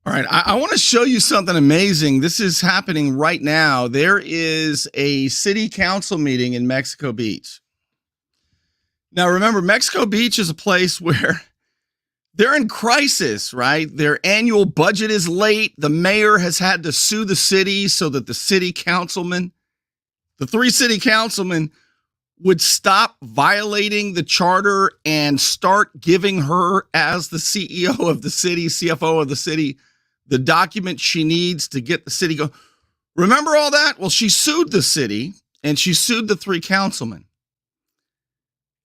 All right, I want to show you something amazing. This is happening right now. There is a city council meeting in Mexico Beach. Now, remember, Mexico Beach is a place where they're in crisis, right? Their annual budget is late. The mayor has had to sue the city so that the city councilmen, the 3 city councilmen, would stop violating the charter and start giving her, as the CEO of the city, CFO of the city, the document she needs to get the city going. Remember all that? Well, she sued the city and she sued the 3 councilmen.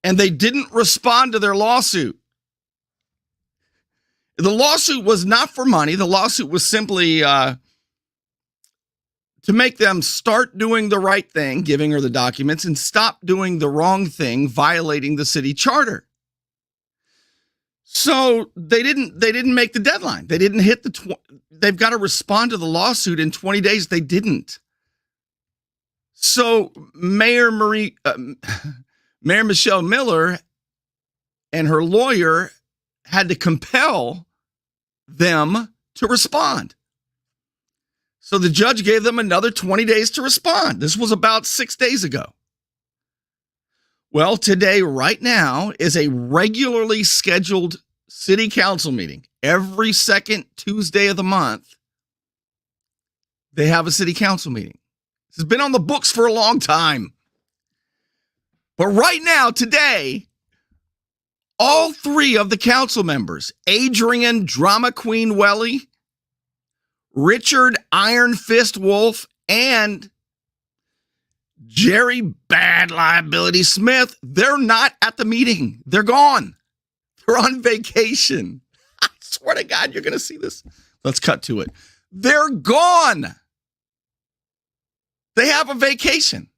And they didn't respond to their lawsuit. The lawsuit was not for money. The lawsuit was simply to make them start doing the right thing, giving her the documents, and stop doing the wrong thing, violating the city charter. So they didn't make the deadline. They didn't hit they've got to respond to the lawsuit in 20 days. They didn't. So Mayor Michelle Miller and her lawyer had to compel them to respond. So the judge gave them another 20 days to respond. This was about 6 days ago. Well, today, right now, is a regularly scheduled city council meeting. Every second Tuesday of the month, they have a city council meeting. This has been on the books for a long time. But right now, today, all 3 of the council members, Adrian Drama Queen Welle, Richard Iron Fist Wolff, and Jerry Bad Liability Smith, they're not at the meeting. They're gone. They're on vacation. I swear to God, you're going to see this. Let's cut to it. They're gone. They have a vacation.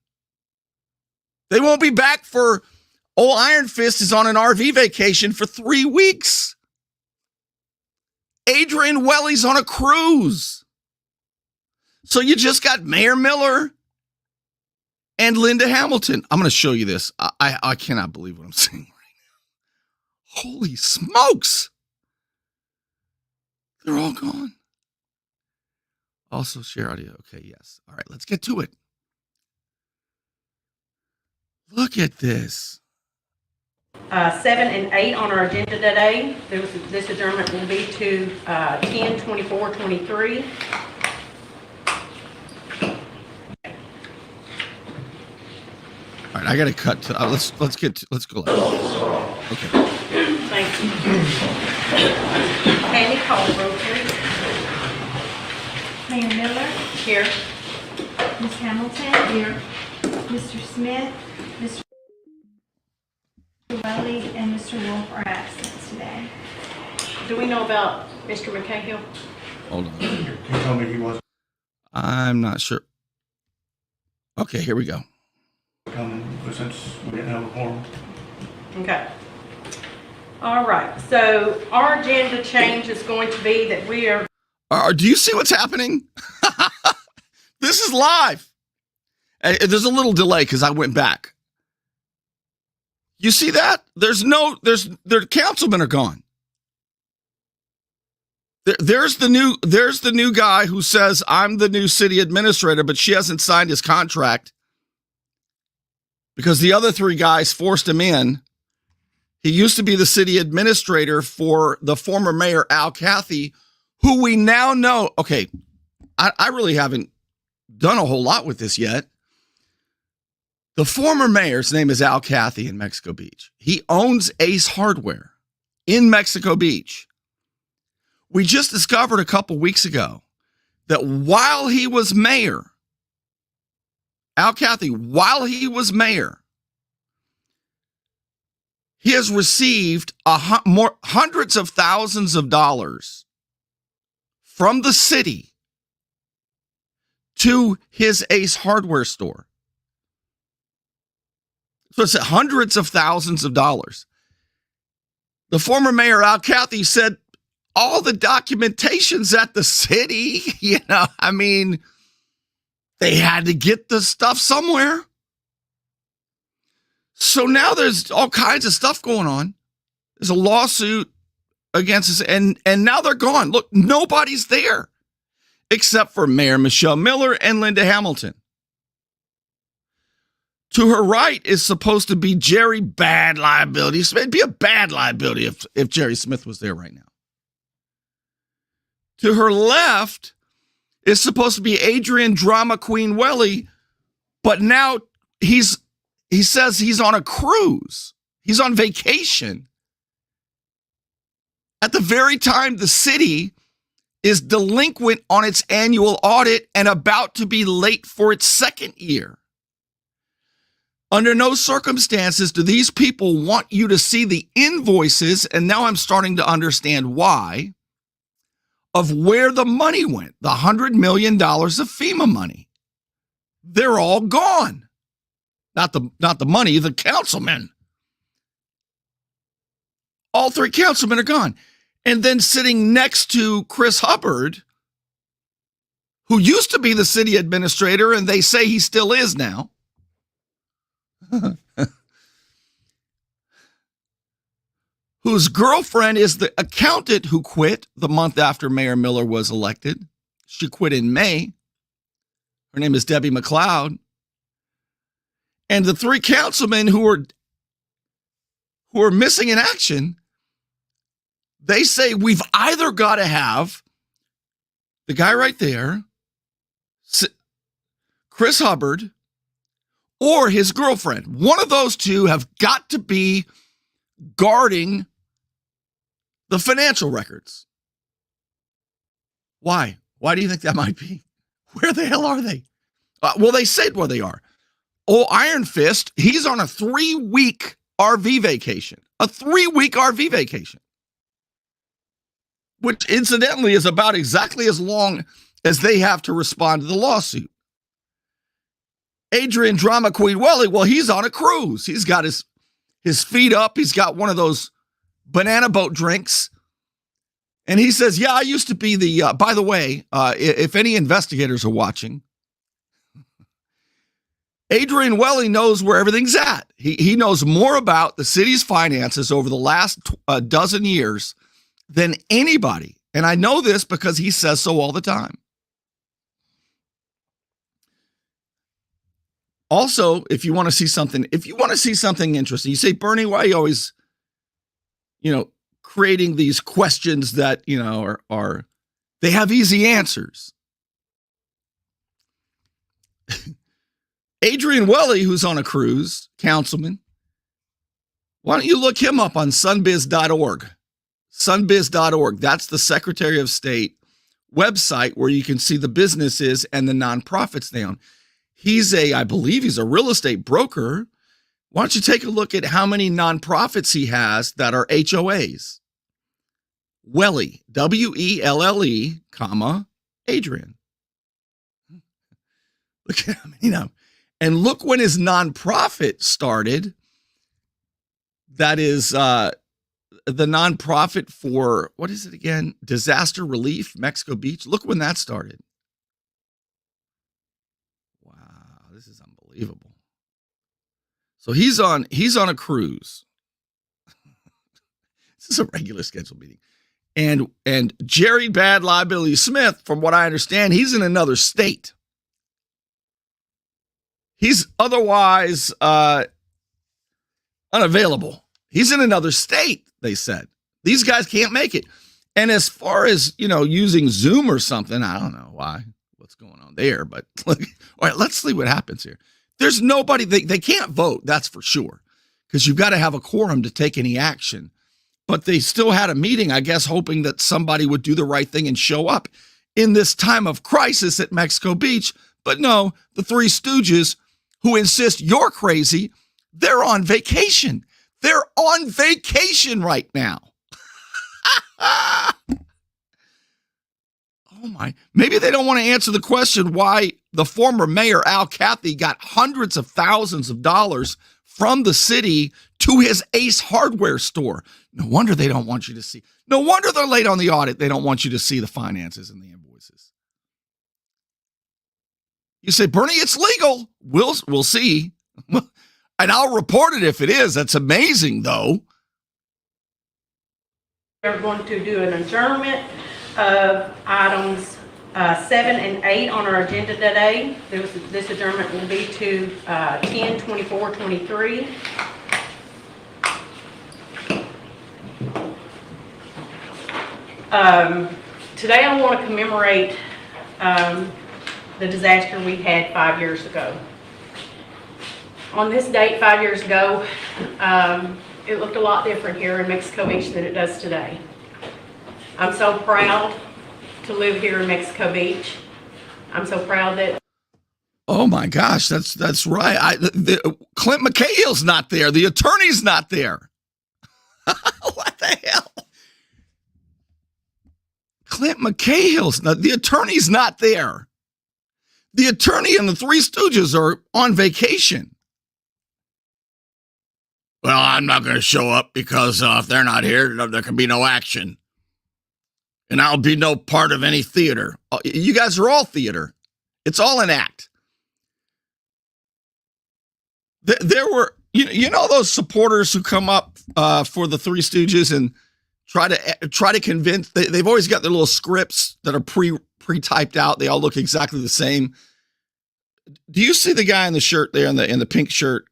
They won't be back for, Iron Fist is on an RV vacation for 3 weeks. Adrian Welle's on a cruise. So you just got Mayor Miller and Linda Hamilton. I'm going to show you this. I cannot believe what I'm seeing right now. Holy smokes. They're all gone. Also share audio. Okay, yes. All right, let's get to it. Look at this. 7 and 8 on our agenda today. This adjournment will be to 10/24/23. All right, I got to cut to. Let's go. Okay. Thank you. Annie, call the roll, please. Mayor Miller, Here. Ms. Hamilton, here. Mr. Smith, Mr. Welle, and Mr. Wolff are absent today. Do we know about Mr. McCahill? Hold on. You told me he wasn't I'm not sure. Okay, here we go. coming, but since we didn't have a quorum. Okay. All right. So our agenda change is going to be that we are. Do you see what's happening? This is live. There's a little delay because I went back. You see that? Their councilmen are gone. There's the new guy who says, I'm the new city administrator, but she hasn't signed his contract because the other 3 guys forced him in. He used to be the city administrator for the former mayor, Al Cathy, who we now know. Okay, I really haven't done a whole lot with this yet. The former mayor's name is Al Cathy in Mexico Beach. He owns Ace Hardware in Mexico Beach. We just discovered a couple weeks ago that while he was mayor, Al Cathy, while he was mayor, he has received hundreds of thousands of dollars from the city to his Ace Hardware store. So it's hundreds of thousands of dollars. The former mayor, Al Cathy, said all the documentation's at the city. I mean, they had to get the stuff somewhere. So now there's all kinds of stuff going on. There's a lawsuit against us, and now they're gone. Look, nobody's there except for Mayor Michelle Miller and Linda Hamilton. To her right is supposed to be Jerry Bad Liability. It'd be a bad liability if Jerry Smith was there right now. To her left is supposed to be Adrian Drama Queen Welle, but now he says he's on a cruise. He's on vacation. At the very time the city is delinquent on its annual audit and about to be late for its second year. Under no circumstances do these people want you to see the invoices, and now I'm starting to understand why, of where the money went, the $100 million of FEMA money. They're all gone. Not the money, the councilmen. All three councilmen are gone. And then sitting next to Chris Hubbard, who used to be the city administrator, and they say he still is now, whose girlfriend is the accountant who quit the month after Mayor Miller was elected. She quit in May. Her name is Debbie McLeod. And the three councilmen who are missing in action, they say we've either got to have the guy right there, Chris Hubbard, or his girlfriend. One of those two have got to be guarding the financial records. Why? Why do you think that might be? Where the hell are they? Well, they said where they are. Oh, Iron Fist, he's on a 3-week RV vacation. A 3-week RV vacation. Which incidentally is about exactly as long as they have to respond to the lawsuit. Adrian Drama Queen Welle, well, he's on a cruise. He's got his feet up. He's got one of those banana boat drinks. And he says, yeah, I used to be the, by the way, if any investigators are watching, Adrian Welle knows where everything's at. He knows more about the city's finances over the last dozen years than anybody. And I know this because he says so all the time. Also, if you want to see something interesting, you say, Bernie, why are you always, creating these questions that, are they have easy answers. Adrian Welle, who's on a cruise, councilman, why don't you look him up on sunbiz.org? Sunbiz.org. That's the Secretary of State website where you can see the businesses and the nonprofits they own. I believe he's a real estate broker. Why don't you take a look at how many nonprofits he has that are HOAs? Welle, W-E-L-L-E, Adrian. Look at how many, and look when his nonprofit started. That is the nonprofit for, what is it again? Disaster Relief, Mexico Beach. Look when that started. This is unbelievable. So he's on a cruise. This is a regular scheduled meeting. And Jerry Bad Liability Smith, from what I understand, he's in another state. He's otherwise unavailable. He's in another state, they said. These guys can't make it. And as far as, using Zoom or something, I don't know what's going on there, but all right, let's see what happens here. There's nobody, they can't vote, that's for sure, because you've got to have a quorum to take any action. But they still had a meeting, I guess, hoping that somebody would do the right thing and show up in this time of crisis at Mexico Beach. But no, the Three Stooges, who insist you're crazy, they're on vacation. They're on vacation right now. Oh my, maybe they don't want to answer the question why the former mayor, Al Cathy, got hundreds of thousands of dollars from the city to his Ace Hardware store. No wonder they don't want you to see. No wonder they're late on the audit. They don't want you to see the finances and the invoices. You say, Bernie, it's legal. We'll see. And I'll report it if it is. That's amazing, though. We're going to do an adjournment of items 7 and 8 on our agenda today. This adjournment will be to 10/24/23. Today I want to commemorate the disaster we had 5 years ago. On this date 5 years ago, it looked a lot different here in Mexico Beach than it does today. I'm so proud to live here in Mexico Beach. I'm so proud that. Oh my gosh, that's right. Clint McCahill's not there. The attorney's not there. What the hell? Clint McCahill's not. The attorney's not there. The attorney and the Three Stooges are on vacation. Well, I'm not going to show up because if they're not here, there can be no action. And I'll be no part of any theater. You guys are all theater. It's all an act. There were, you know, those supporters who come up for the Three Stooges and try to convince. They've always got their little scripts that are pre-typed out. They all look exactly the same. Do you see the guy in the shirt there in the pink shirt?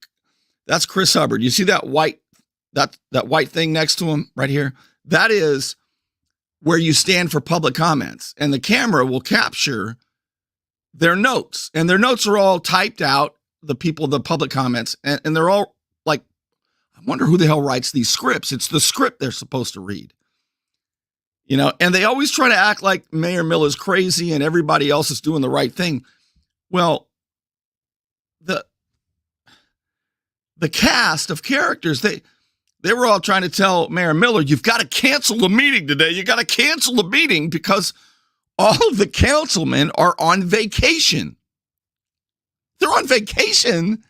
That's Chris Hubbard. You see that white thing next to him right here? That is where you stand for public comments, and the camera will capture their notes, and their notes are all typed out. The public comments, and they're all like, I wonder who the hell writes these scripts. It's the script they're supposed to read, and they always try to act like Mayor Miller's crazy and everybody else is doing the right thing. Well, the cast of characters, they were all trying to tell Mayor Miller, you've got to cancel the meeting today. You got to cancel the meeting because all of the councilmen are on vacation. They're on vacation.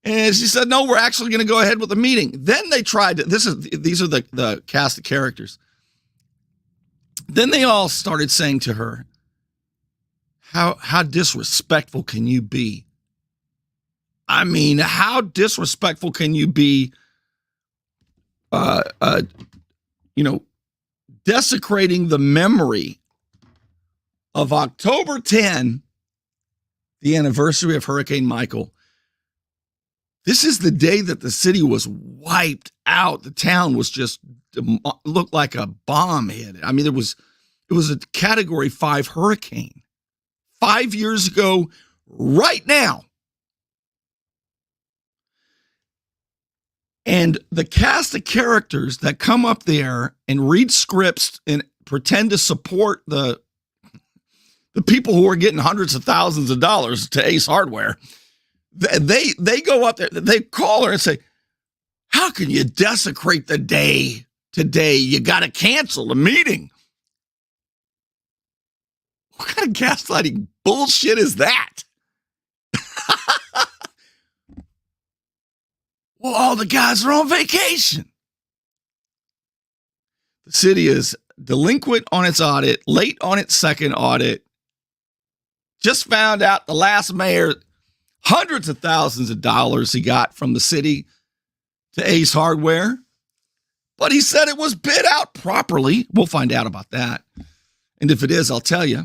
And she said, no, we're actually going to go ahead with the meeting. Then they tried to, these are the cast of characters. Then they all started saying to her, how disrespectful can you be? I mean, how disrespectful can you be, desecrating the memory of October 10, the anniversary of Hurricane Michael. This is the day that the city was wiped out. The town was just looked like a bomb hit. I mean, it was a Category 5 hurricane 5 years ago, right now. And the cast of characters that come up there and read scripts and pretend to support the people who are getting hundreds of thousands of dollars to Ace Hardware, they go up there, they call her and say, how can you desecrate the day today? You got to cancel the meeting. What kind of gaslighting bullshit is that? Well, all the guys are on vacation. The city is delinquent on its audit, late on its second audit. Just found out the last mayor, hundreds of thousands of dollars he got from the city to Ace Hardware. But he said it was bid out properly. We'll find out about that. And if it is, I'll tell you.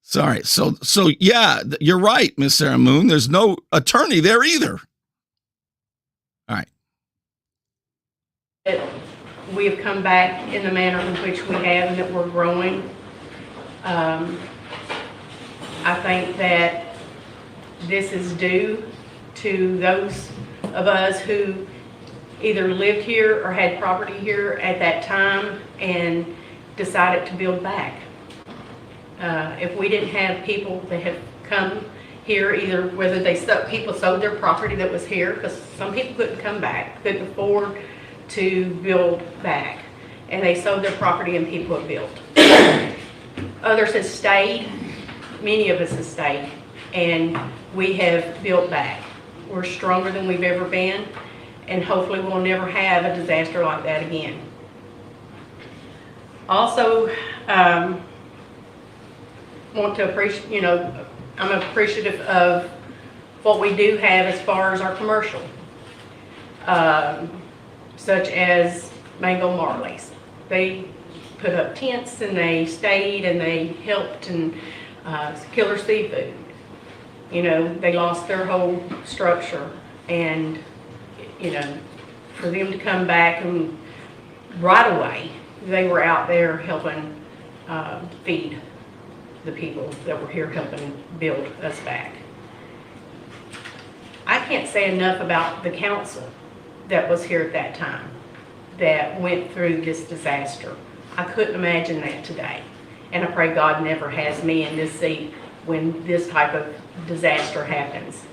Sorry. So yeah, you're right, Miss Sarah Moon. There's no attorney there either. All right. We have come back in the manner in which we have and that we're growing. I think that this is due to those of us who either lived here or had property here at that time and decided to build back. If we didn't have people that have come here, either whether people sold their property that was here, because some people couldn't come back, couldn't afford to build back, and they sold their property and people have built. Others have stayed, many of us have stayed, and we have built back. We're stronger than we've ever been, and hopefully we'll never have a disaster like that again. Also, want to appreciate, I'm appreciative of what we do have as far as our commercial. such as Mango Marley's. They put up tents and they stayed and they helped, and Killer Seafood. You know, they lost their whole structure, and, you know, for them to come back and right away, they were out there helping feed the people that were here, helping build us back. I can't say enough about the council that was here at that time that went through this disaster. I couldn't imagine that today. And I pray God never has me in this seat when this type of disaster happens.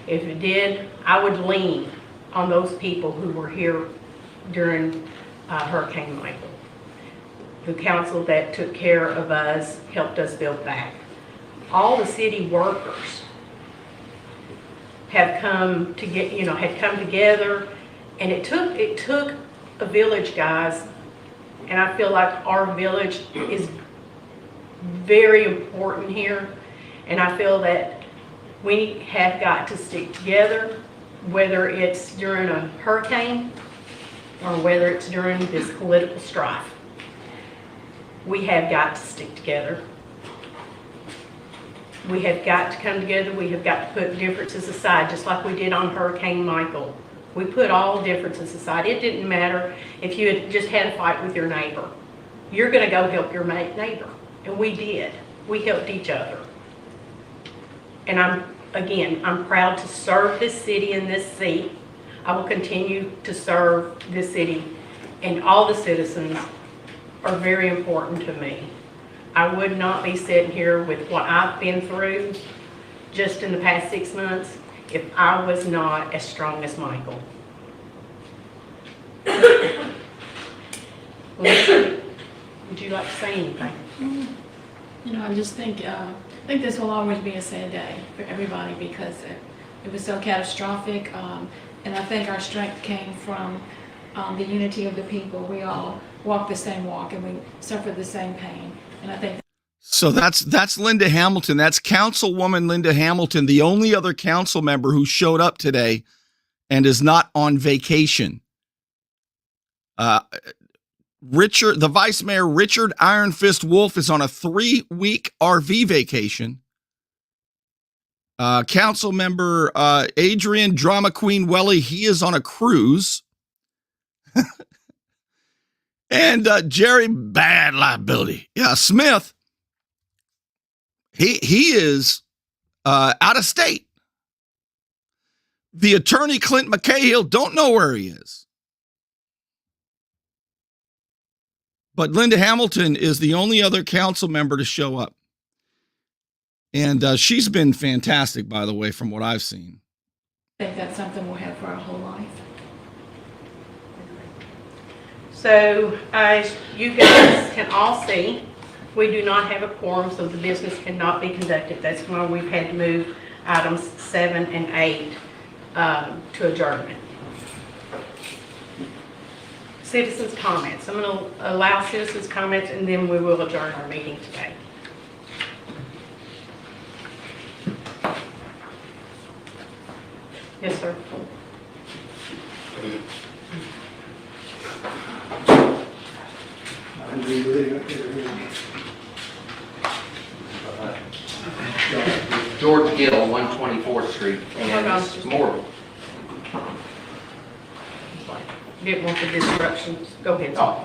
If it did, I would lean on those people who were here during Hurricane Michael. The council that took care of us helped us build back. All the city workers have come to get, you know, had come together, and it took a village, guys. And I feel like our village is very important here, and I feel that we have got to stick together, whether it's during a hurricane or whether it's during this political strife. We have got to stick together. We have got to come together. We have got to put differences aside, just like we did on Hurricane Michael. We put all differences aside. It didn't matter if you had just had a fight with your neighbor. You're going to go help your neighbor. And we did. We helped each other. And I'm proud to serve this city in this seat. I will continue to serve this city, and all the citizens are very important to me. I would not be sitting here with what I've been through just in the past 6 months if I was not as strong as Michael. Lisa, would you like to say anything? You know, I just think this will always be a sad day for everybody because it was so catastrophic. And I think our strength came from the unity of the people. We all walk the same walk and we suffer the same pain. And I think So that's Linda Hamilton. That's Councilwoman Linda Hamilton, the only other council member who showed up today and is not on vacation. The Vice Mayor, Richard Iron Fist Wolff, is on a 3-week RV vacation. Council member Adrian Drama Queen Welle, he is on a cruise. And Jerry Bad Liability. Yeah, Smith, he is out of state. The attorney, Clint McCahill, don't know where he is. But Linda Hamilton is the only other council member to show up. And she's been fantastic, by the way, from what I've seen. I think that's something we'll have for our whole life. So as you guys can all see, we do not have a quorum, so the business cannot be conducted. That's why we've had to move items 7 and 8 to adjournment. Citizens' comments. I'm going to allow citizens' comments, and then we will adjourn our meeting today. Yes, sir. George Gill, 124th Street, Hold on. and more. Didn't want the disruptions. Go ahead. Oh,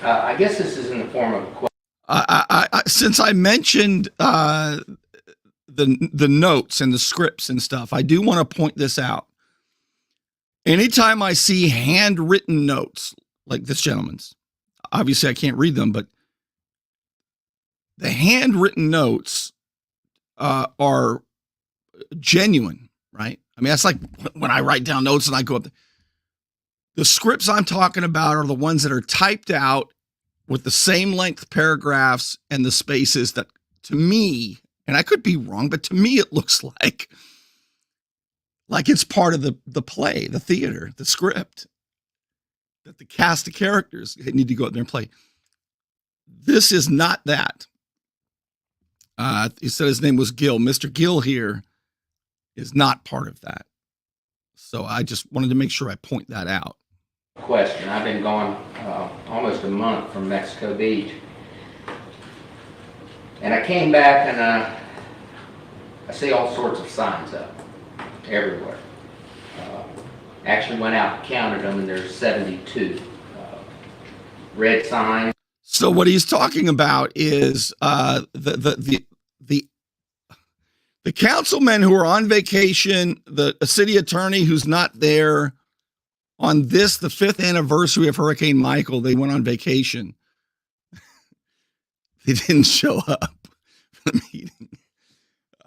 I guess this is in the form of a question. Since I mentioned the notes and the scripts and stuff, I do want to point this out. Anytime I see handwritten notes like this gentleman's, obviously I can't read them, but the handwritten notes are genuine, right? I mean, that's like when I write down notes and I go up. The scripts I'm talking about are the ones that are typed out with the same length paragraphs and the spaces that, to me, and I could be wrong, but to me it looks like it's part of the play, the theater, the script, that the cast of characters need to go out there and play. This is not that. He said his name was Gill. Mr. Gill here is not part of that. So I just wanted to make sure I point that out. question. I've been gone almost a month from Mexico Beach. And I came back and I see all sorts of signs up everywhere. Actually went out and counted them, and there's 72 red signs. So what he's talking about is the councilmen who are on vacation, the city attorney who's not there on this, the 5th anniversary of Hurricane Michael. They went on vacation. They didn't show up for the meeting.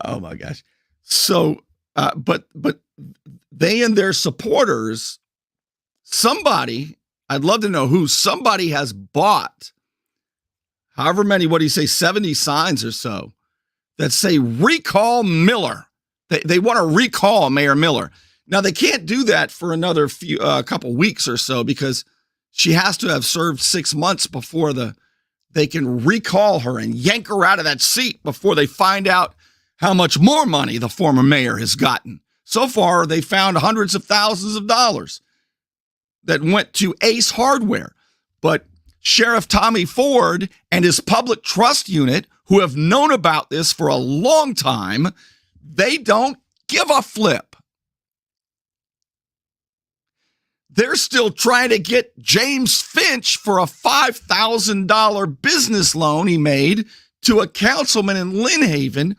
Oh my gosh. So, but they and their supporters, somebody, I'd love to know who, somebody has bought however many, what do you say, 70 signs or so that say recall Miller. They want to recall Mayor Miller. Now they can't do that for another couple weeks or so because she has to have served 6 months before they can recall her and yank her out of that seat before they find out how much more money the former mayor has gotten. So far, they found hundreds of thousands of dollars that went to Ace Hardware. But Sheriff Tommy Ford and his public trust unit, who have known about this for a long time, they don't give a flip. They're still trying to get James Finch for a $5,000 business loan he made to a councilman in Lynn Haven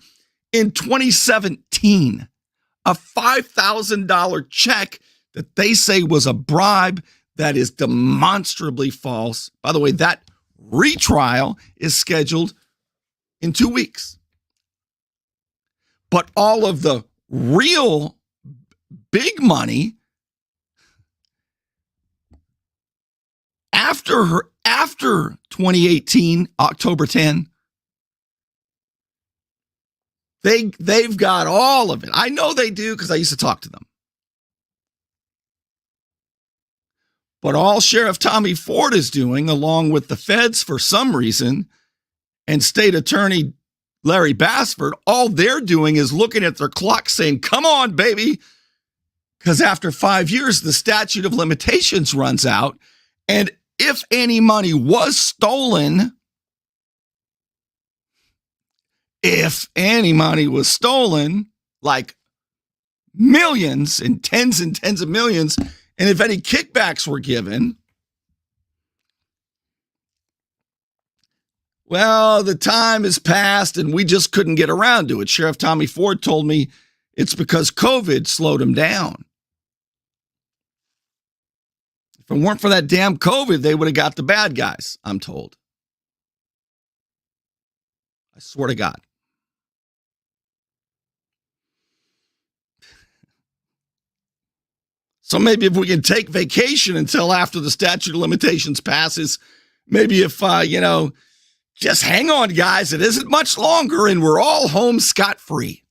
in 2017. A $5,000 check that they say was a bribe that is demonstrably false. By the way, that retrial is scheduled in 2 weeks. But all of the real big money after 2018, October 10, they've got all of it. I know they do because I used to talk to them. But all Sheriff Tommy Ford is doing, along with the feds for some reason, and State Attorney Larry Bassford, all they're doing is looking at their clock saying, come on, baby. Because after 5 years, the statute of limitations runs out. And if any money was stolen, like millions and tens of millions, and if any kickbacks were given, well, the time has passed and we just couldn't get around to it. Sheriff Tommy Ford told me it's because COVID slowed him down. If it weren't for that damn COVID, they would have got the bad guys, I'm told. I swear to God. So maybe if we can take vacation until after the statute of limitations passes, maybe if, just hang on, guys. It isn't much longer and we're all home scot-free.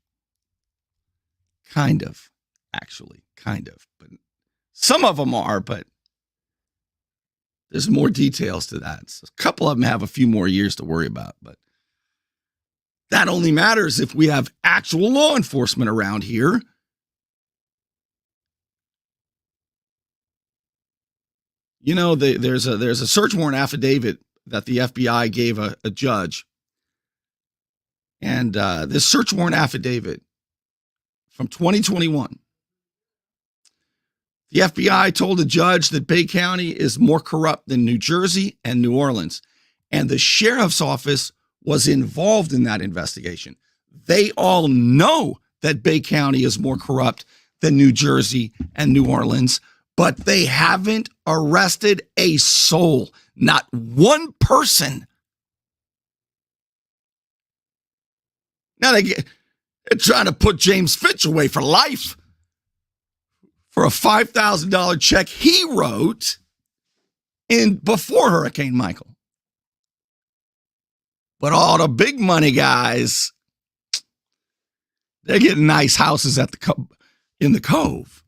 Kind of. But some of them are, but there's more details to that. So a couple of them have a few more years to worry about, but that only matters if we have actual law enforcement around here. You know, there's a search warrant affidavit that the FBI gave a judge. And this search warrant affidavit from 2021, the FBI told the judge that Bay County is more corrupt than New Jersey and New Orleans. And the sheriff's office was involved in that investigation. They all know that Bay County is more corrupt than New Jersey and New Orleans, but they haven't arrested a soul, not one person. Now they're trying to put James Finch away for life for a $5,000 check he wrote before Hurricane Michael. But all the big money guys, they're getting nice houses in the Cove.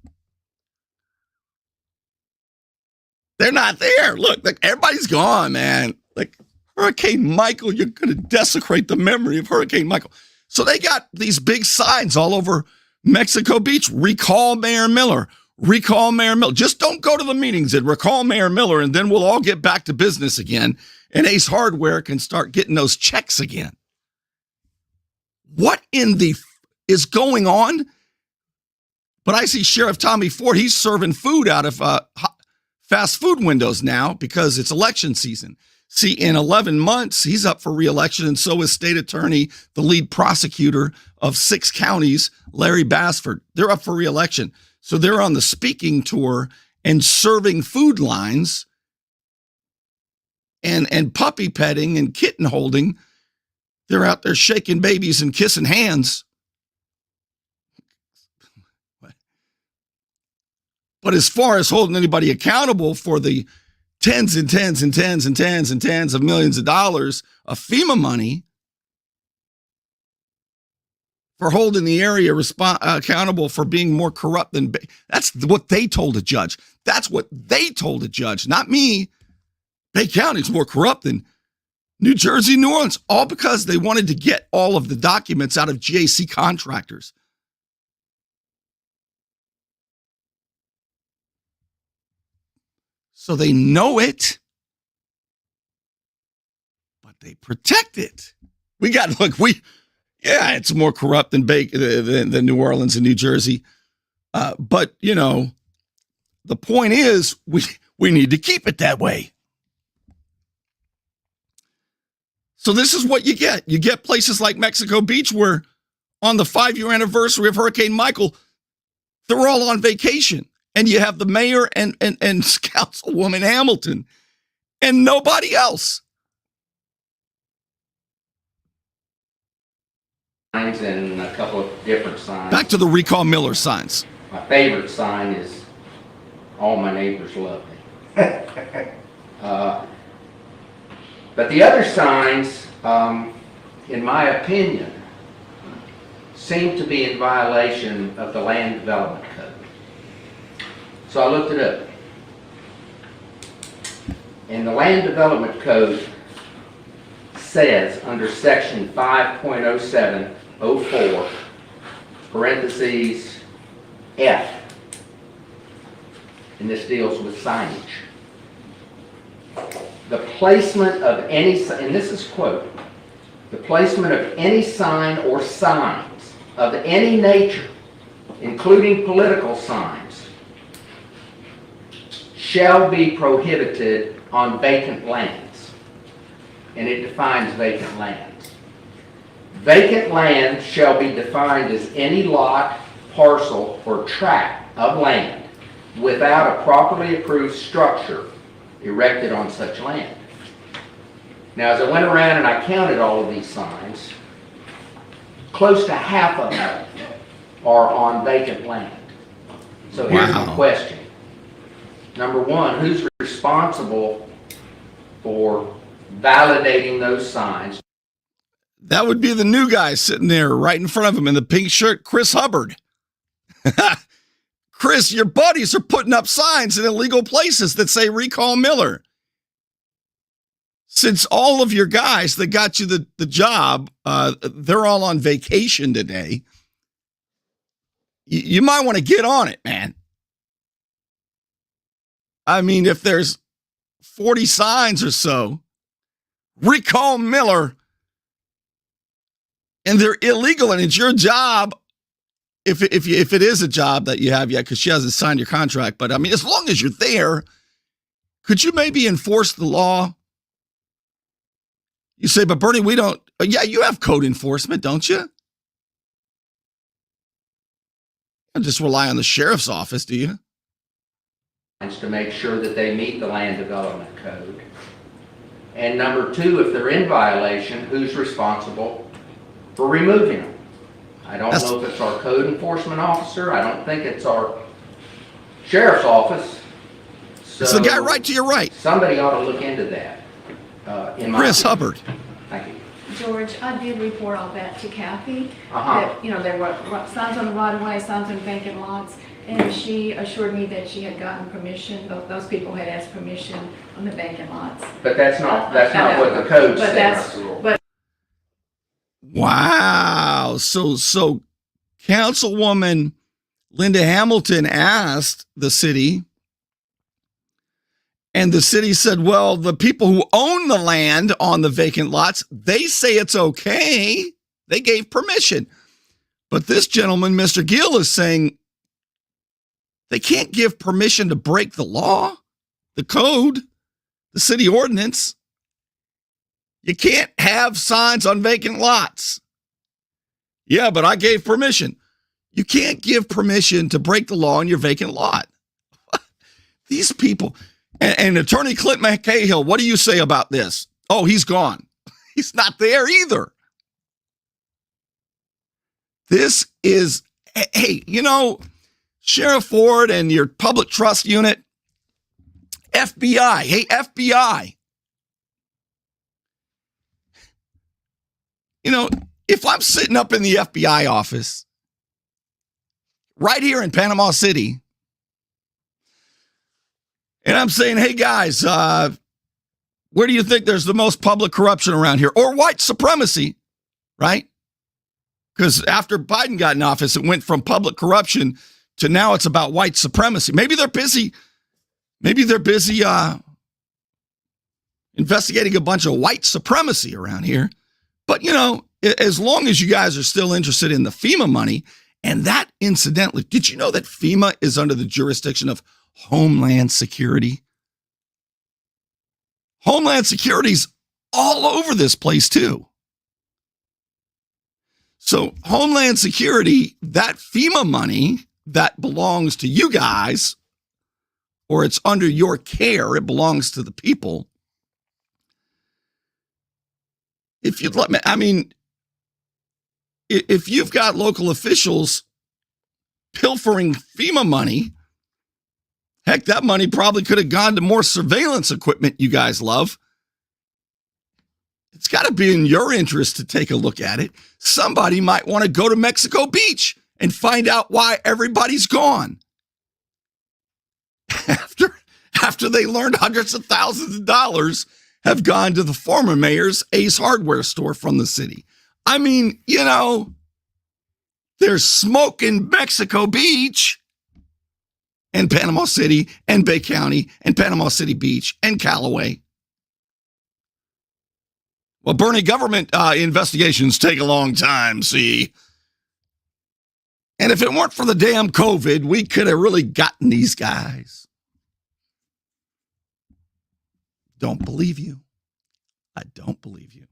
They're not there. Look, everybody's gone, man. Like Hurricane Michael, you're going to desecrate the memory of Hurricane Michael. So they got these big signs all over Mexico Beach. Recall Mayor Miller. recall Mayor Miller. Just don't go to the meetings and recall Mayor Miller, and then we'll all get back to business again, and Ace Hardware can start getting those checks again. What in the is going on? But I see Sheriff Tommy Ford, he's serving food out of fast food windows now because it's election season. See, in 11 months, he's up for re-election, and so is State Attorney, the lead prosecutor of 6 counties, Larry Bassford. They're up for re-election. So they're on the speaking tour and serving food lines and puppy petting and kitten holding. They're out there shaking babies and kissing hands. But as far as holding anybody accountable for the tens and tens and tens and tens and tens of millions of dollars of FEMA money, for holding the area accountable for being more corrupt than, that's what they told a judge. That's what they told a judge, not me. Bay County's more corrupt than New Jersey, New Orleans, all because they wanted to get all of the documents out of GAC contractors. So they know it, but they protect it. It's more corrupt than New Orleans and New Jersey. But, the point is we need to keep it that way. So this is what you get. You get places like Mexico Beach where on the 5-year anniversary of Hurricane Michael, they're all on vacation. And you have the mayor and Councilwoman Hamilton and nobody else. Signs and a couple of different signs. Back to the recall Miller signs. My favorite sign is "All my neighbors love me." But the other signs, in my opinion, seem to be in violation of the Land Development Code. So I looked it up. And the Land Development Code says under section 5.0704, parentheses F, and this deals with signage. The placement of any, and this is quote, the placement of any sign or signs of any nature, including political signs, shall be prohibited on vacant lands. And it defines vacant lands. Vacant land shall be defined as any lot, parcel, or tract of land without a properly approved structure erected on such land. Now, as I went around and I counted all of these signs, close to half of them are on vacant land. So here's the question. Number one, who's responsible for validating those signs? That would be the new guy sitting there right in front of him in the pink shirt, Chris Hubbard. Chris, your buddies are putting up signs in illegal places that say recall Miller. Since all of your guys that got you the job, they're all on vacation today, you might want to get on it, man. I mean, if there's 40 signs or so, recall Miller, and they're illegal, and it's your job, if it is a job that you have yet, because she hasn't signed your contract, but I mean, as long as you're there, could you maybe enforce the law? You say, but Bernie, we don't, yeah, you have code enforcement, don't you? You just rely on the sheriff's office, do you? To make sure that they meet the Land Development Code. And number two, if they're in violation, who's responsible for removing them? I don't know if it's our code enforcement officer. I don't think it's our sheriff's office. So it's the guy right to your right. Somebody ought to look into that. Chris Hubbard. Thank you. George, I did report all that to Kathy. Uh-huh. That, there were signs on the right of way, signs on vacant lots, and she assured me that she had gotten permission. Those people had asked permission on the vacant lots. But that's not what the code says. Wow. So Councilwoman Linda Hamilton asked the city, and the city said, well, the people who own the land on the vacant lots, they say it's okay. They gave permission. But this gentleman, Mr. Gill, is saying they can't give permission to break the law, the code, the city ordinance. You can't have signs on vacant lots. Yeah, but I gave permission. You can't give permission to break the law on your vacant lot. These people, and Attorney Clint McCahill, what do you say about this? Oh, he's gone. He's not there either. This is, hey, you know, Sheriff Ford and your public trust unit, FBI, hey, FBI. You know, if I'm sitting up in the FBI office right here in Panama City, and I'm saying, hey, guys, where do you think there's the most public corruption around here? Or white supremacy, right? Because after Biden got in office, it went from public corruption to now it's about white supremacy. Maybe they're busy. Maybe they're busy investigating a bunch of white supremacy around here. But, you know, as long as you guys are still interested in the FEMA money, and that incidentally, did you know that FEMA is under the jurisdiction of Homeland Security? Homeland Security's all over this place too. So Homeland Security, that FEMA money that belongs to you guys, or it's under your care, it belongs to the people. If you'd let me, I mean, if you've got local officials pilfering FEMA money, heck, that money probably could have gone to more surveillance equipment you guys love. It's got to be in your interest to take a look at it. Somebody might want to go to Mexico Beach and find out why everybody's gone. After they learned hundreds of thousands of dollars have gone to the former mayor's Ace Hardware store from the city. I mean, you know, there's smoke in Mexico Beach and Panama City and Bay County and Panama City Beach and Callaway. Well, Bernie, government investigations take a long time, see? And if it weren't for the damn COVID, we could have really gotten these guys. Don't believe you. I don't believe you.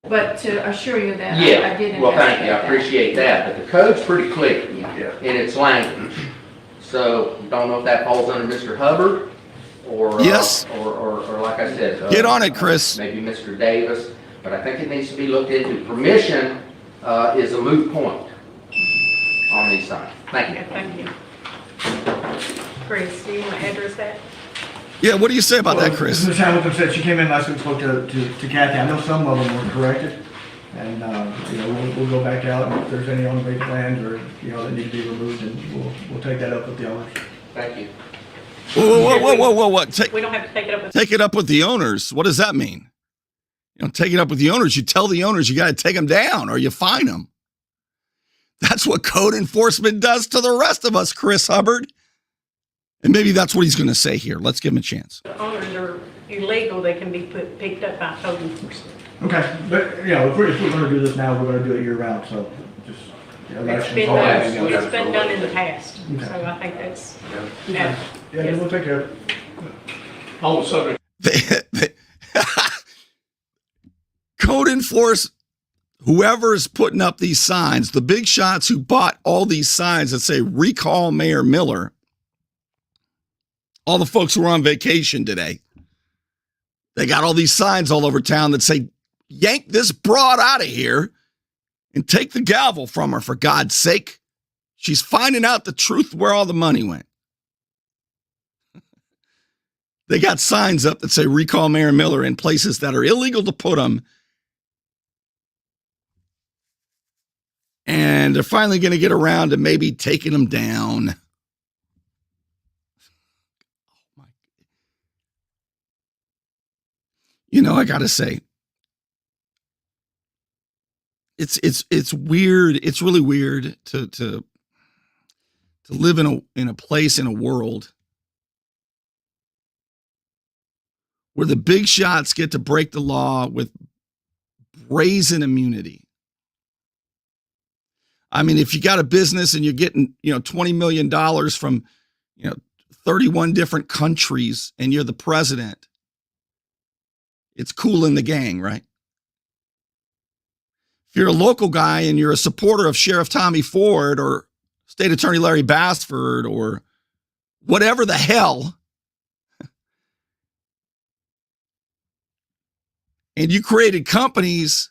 But to assure you that I Yeah, did well, thank you, I investigate that. appreciate that, but the code's pretty clear Yeah. in its language. So, don't know if that falls under Mr. Hubbard, or Yes. or like I said, Get on it, Chris. maybe Mr. Davis, but I think it needs to be looked into. Permission is a moot point on these signs. Thank you. Yeah, thank you. Chris, do you want to address that? Yeah, what do you say about that, Chris? Ms. Hamilton said she came in last week and spoke to Kathy. I know some of them were corrected. And, you know, we'll go back out, and if there's any on the vacant lands or, you know, that need to be removed, and we'll take that up with the owners. Thank you. Whoa. We don't have to take it up with. Take it up with the owners. What does that mean? You know, take it up with the owners. You tell the owners you got to take them down or you fine them. That's what code enforcement does to the rest of us, Chris Hubbard. And maybe that's what he's going to say here. Let's give him a chance. The owners are illegal, they can be picked up by code enforcement. Okay, but, you know, if we're gonna do this now, we're gonna do it year round, so just, you know, It's elections, been all done, that. absolutely. it's been done in the past, Okay. so I think that's, Yeah, then we'll take care of it. On the subject, Code enforce whoever's putting up these signs, the big shots who bought all these signs that say recall Mayor Miller, all the folks who were on vacation today, they got all these signs all over town that say, yank this broad out of here and take the gavel from her, for God's sake. She's finding out the truth where all the money went. They got signs up that say recall Mayor Miller in places that are illegal to put them. And they're finally going to get around to maybe taking them down. You know, I got to say, it's weird. It's really weird to to live in a place, in a world where the big shots get to break the law with brazen immunity. I mean, if you got a business and you're getting, $20 million from, 31 different countries and you're the president, it's cool in the gang, right? If you're a local guy and you're a supporter of Sheriff Tommy Ford or State Attorney Larry Bassford or whatever the hell, and you created companies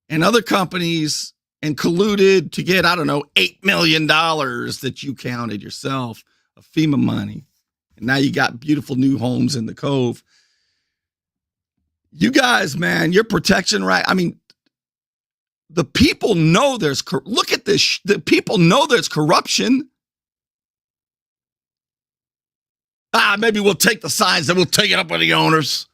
and other companies and colluded to get, $8 million that you counted yourself of FEMA money. And now you got beautiful new homes in the Cove. You guys, man, your protection right. I mean, the people know look at this. The people know there's corruption. Maybe we'll take the signs and we'll take it up with the owners.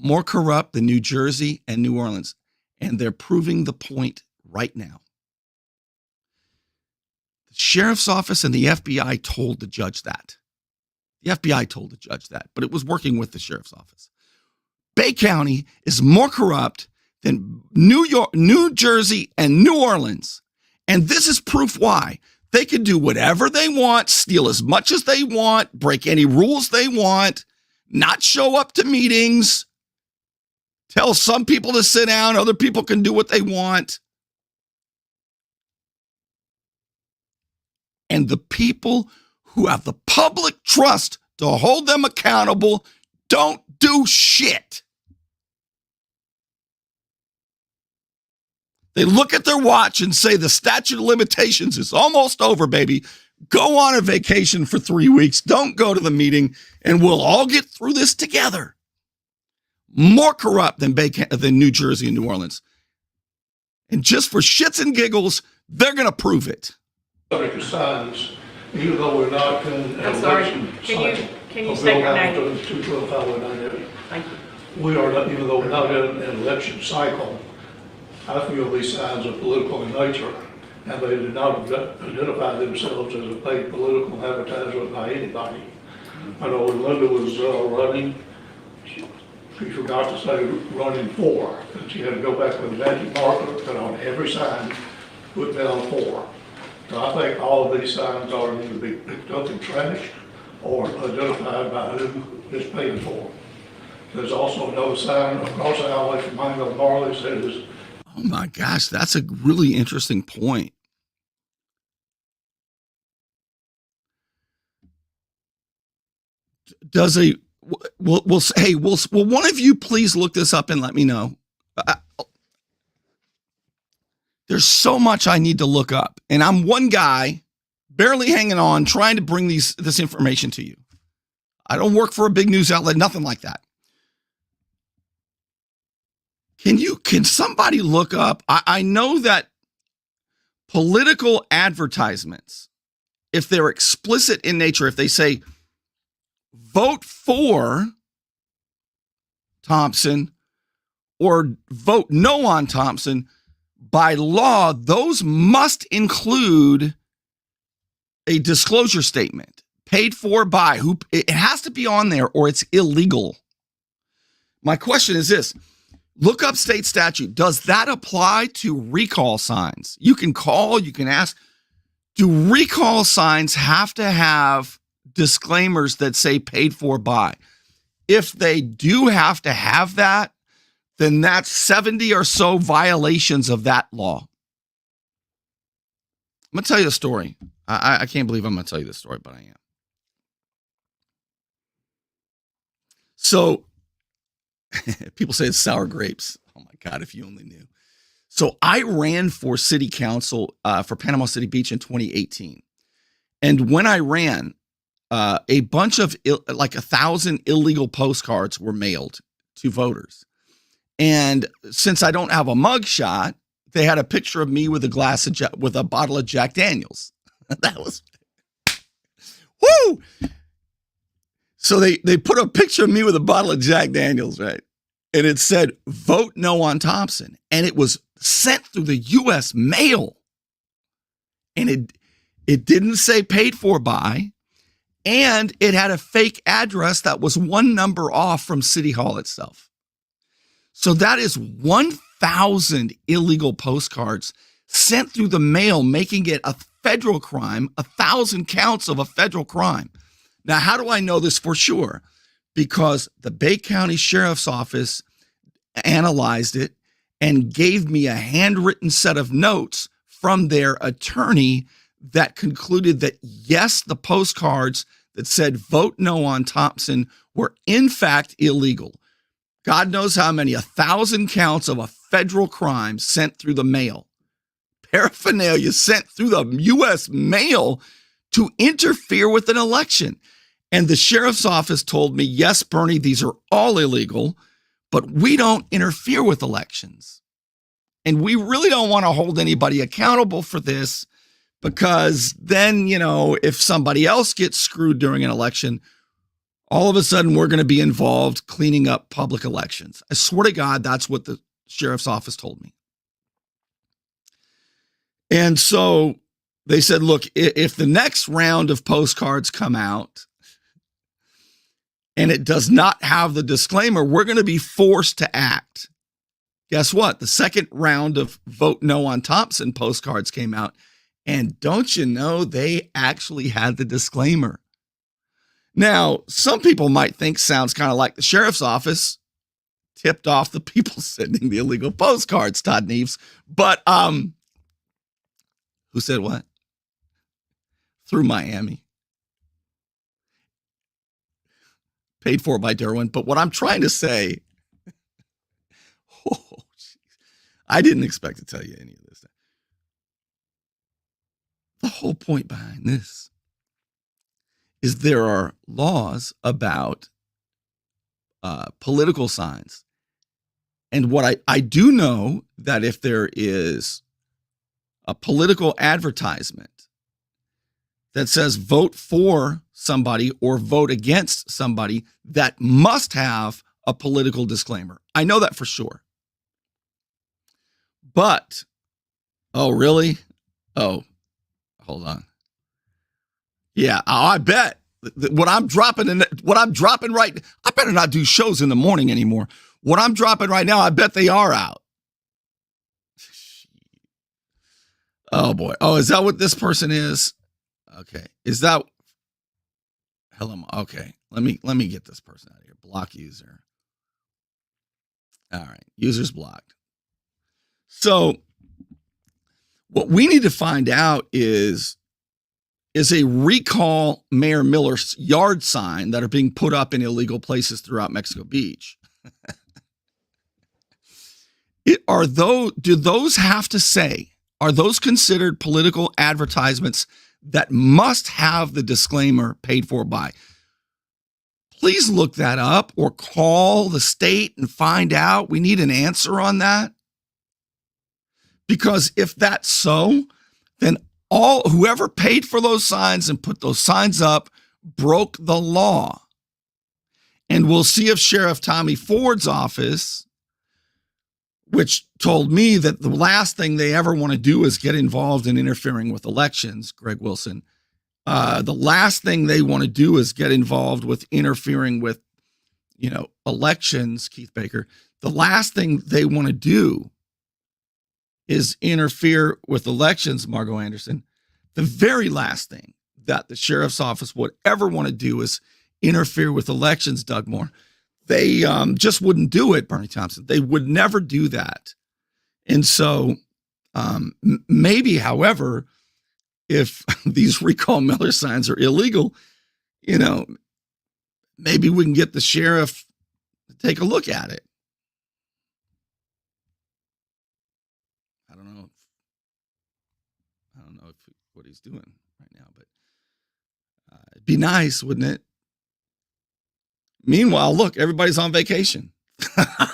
More corrupt than New Jersey and New Orleans. And they're proving the point right now. The sheriff's office and the FBI told the judge that. The FBI told the judge that, but it was working with the sheriff's office. Bay County is more corrupt than New Jersey, and New Orleans. And this is proof why. They can do whatever they want, steal as much as they want, break any rules they want, not show up to meetings, tell some people to sit down, other people can do what they want. And the people who have the public trust to hold them accountable don't do shit. They look at their watch and say the statute of limitations is almost over, baby. Go on a vacation for 3 weeks. Don't go to the meeting, and we'll all get through this together. More corrupt than New Jersey and New Orleans. And just for shits and giggles, they're going to prove it. Subject to signs, even though we're not in an I'm sorry, election can you cycle. state your name? 212-519. Thank you. We are not, even though we're not in an election cycle, I feel these signs are political in nature, and they did not identify themselves as a paid political advertisement by anybody. I know when Linda was running, she forgot to say running for, and she had to go back with a magic marker and on every sign put down for. So I think all of these signs are either to be picked up and trashed or identified by who is paying for them. There's also another sign across the alley from Mango Marley that says, oh my gosh, that's a really interesting point. Will one of you please look this up and let me know? There's so much I need to look up, and I'm one guy barely hanging on, trying to bring this information to you. I don't work for a big news outlet, nothing like that. Can somebody look up? I know that political advertisements, if they're explicit in nature, if they say vote for Thompson or vote no on Thompson, by law, those must include a disclosure statement paid for by who. It has to be on there or it's illegal. My question is this. Look up state statute. Does that apply to recall signs? You can call, you can ask. Do recall signs have to have disclaimers that say paid for by? If they do have to have that, then that's 70 or so violations of that law. I'm going to tell you a story. I can't believe I'm going to tell you this story, but I am. So people say it's sour grapes. Oh my God, if you only knew. So I ran for city council for Panama City Beach in 2018. And when I ran, a bunch of 1,000 illegal postcards were mailed to voters. And since I don't have a mug shot, they had a picture of me with a bottle of Jack Daniels. That was, woo! So they put a picture of me with a bottle of Jack Daniels, right? and it said, vote no on Thompson. And it was sent through the U.S. mail. And it didn't say paid for by, and it had a fake address that was one number off from City Hall itself. So that is 1,000 illegal postcards sent through the mail, making it a federal crime, 1,000 counts of a federal crime. Now, how do I know this for sure? Because the Bay County Sheriff's Office analyzed it and gave me a handwritten set of notes from their attorney that concluded that, yes, the postcards that said vote no on Thompson were in fact illegal. God knows how many, 1,000 counts of a federal crime sent through the mail. Paraphernalia sent through the U.S. mail to interfere with an election. And the sheriff's office told me, yes, Bernie, these are all illegal, but we don't interfere with elections. And we really don't want to hold anybody accountable for this, because then, if somebody else gets screwed during an election, all of a sudden we're going to be involved cleaning up public elections. I swear to God, that's what the sheriff's office told me. And so they said, look, if the next round of postcards come out and it does not have the disclaimer, we're going to be forced to act. Guess what? The second round of vote no on Thompson postcards came out. And don't you know, they actually had the disclaimer. Now, some people might think sounds kind of like the sheriff's office tipped off the people sending the illegal postcards, Todd Neves. But who said what? Through Miami. Paid for by Derwin. But what I'm trying to say, I didn't expect to tell you any of this. The whole point behind this is there are laws about political signs. And what I do know that if there is a political advertisement that says vote for somebody or vote against somebody, that must have a political disclaimer. I know that for sure. But, oh, really? Oh, hold on. Yeah, I bet what I'm dropping right, I better not do shows in the morning anymore. What I'm dropping right now, I bet they are out. Oh boy. Oh, is that what this person is? Okay. Is that hello? Okay. Let me get this person out of here. Block user. All right. User's blocked. So what we need to find out is a recall Mayor Miller's yard sign that are being put up in illegal places throughout Mexico Beach. Do those have to say, are those considered political advertisements that must have the disclaimer paid for by? Please look that up or call the state and find out. We need an answer on that. Because if that's so, then whoever paid for those signs and put those signs up broke the law. And we'll see if Sheriff Tommy Ford's office, which told me that the last thing they ever want to do is get involved in interfering with elections, Greg Wilson. The last thing they want to do is get involved with interfering with, elections, Keith Baker. The last thing they want to do is interfere with elections, Margot Anderson. The very last thing that the sheriff's office would ever want to do is interfere with elections, Doug Moore. They just wouldn't do it, Bernie Thompson. They would never do that. And so maybe, however, if these recall Miller signs are illegal, maybe we can get the sheriff to take a look at it. I don't know if what he's doing right now, but it'd be nice, wouldn't it? Meanwhile, look, everybody's on vacation. The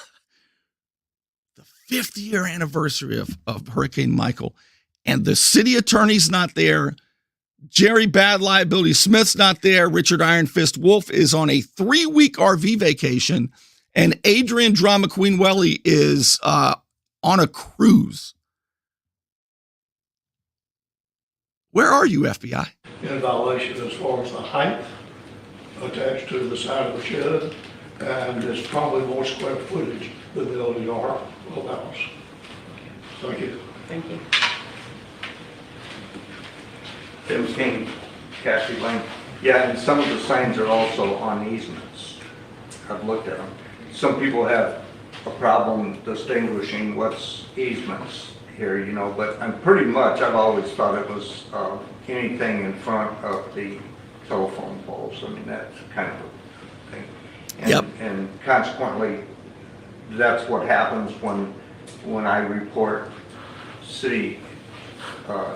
50th anniversary of Hurricane Michael, and the city attorney's not there. Jerry Bad Liability Smith's not there. Richard Iron Fist Wolff is on a 3-week RV vacation, And Adrian Welle is on a cruise. Where are you, FBI? In violation as far as the height attached to the side of the shed, and it's probably more square footage than the LDR allows. Thank you. Thank you. Tim King, Cassie Lane. Yeah, and some of the signs are also on easements. I've looked at them. Some people have a problem distinguishing what's easements here, you know, but I'm pretty much, I've always thought it was anything in front of the telephone poles. I mean, that's kind of a thing. And, Yep. And consequently, that's what happens when I report city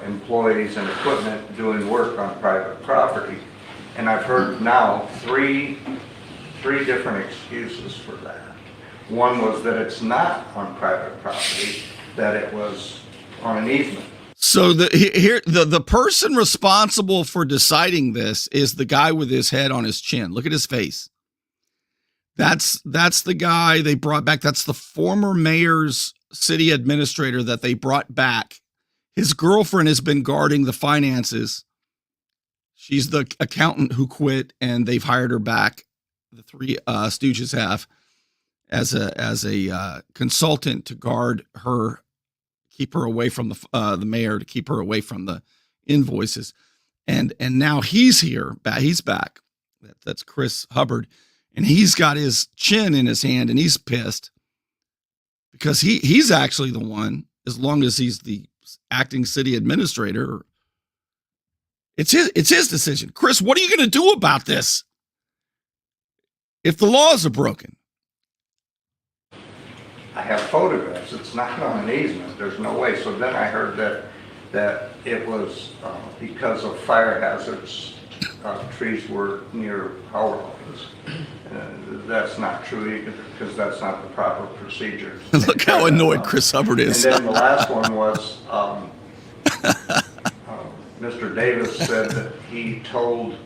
employees and equipment doing work on private property. And I've heard now three different excuses for that. One was that it's not on private property, that it was on an easement. So the person responsible for deciding this is the guy with his head on his chin. Look at his face. That's the guy they brought back. That's the former mayor's city administrator that they brought back. His girlfriend has been guarding the finances. She's the accountant who quit, and they've hired her back. The three Stooges have as a consultant to guard her, keep her away from the mayor, to keep her away from the invoices. And now he's here. He's back. That's Chris Hubbard, and he's got his chin in his hand, and he's pissed because he's actually the one. As long as he's the acting city administrator, it's his decision. Chris, what are you going to do about this if the laws are broken? I have photographs. It's not on an easement. There's no way. So then I heard that it was because of fire hazards, trees were near power lines. That's not true either, because that's not the proper procedure. Look how annoyed Chris Hubbard is. And then the last one was Mr. Davis said that he told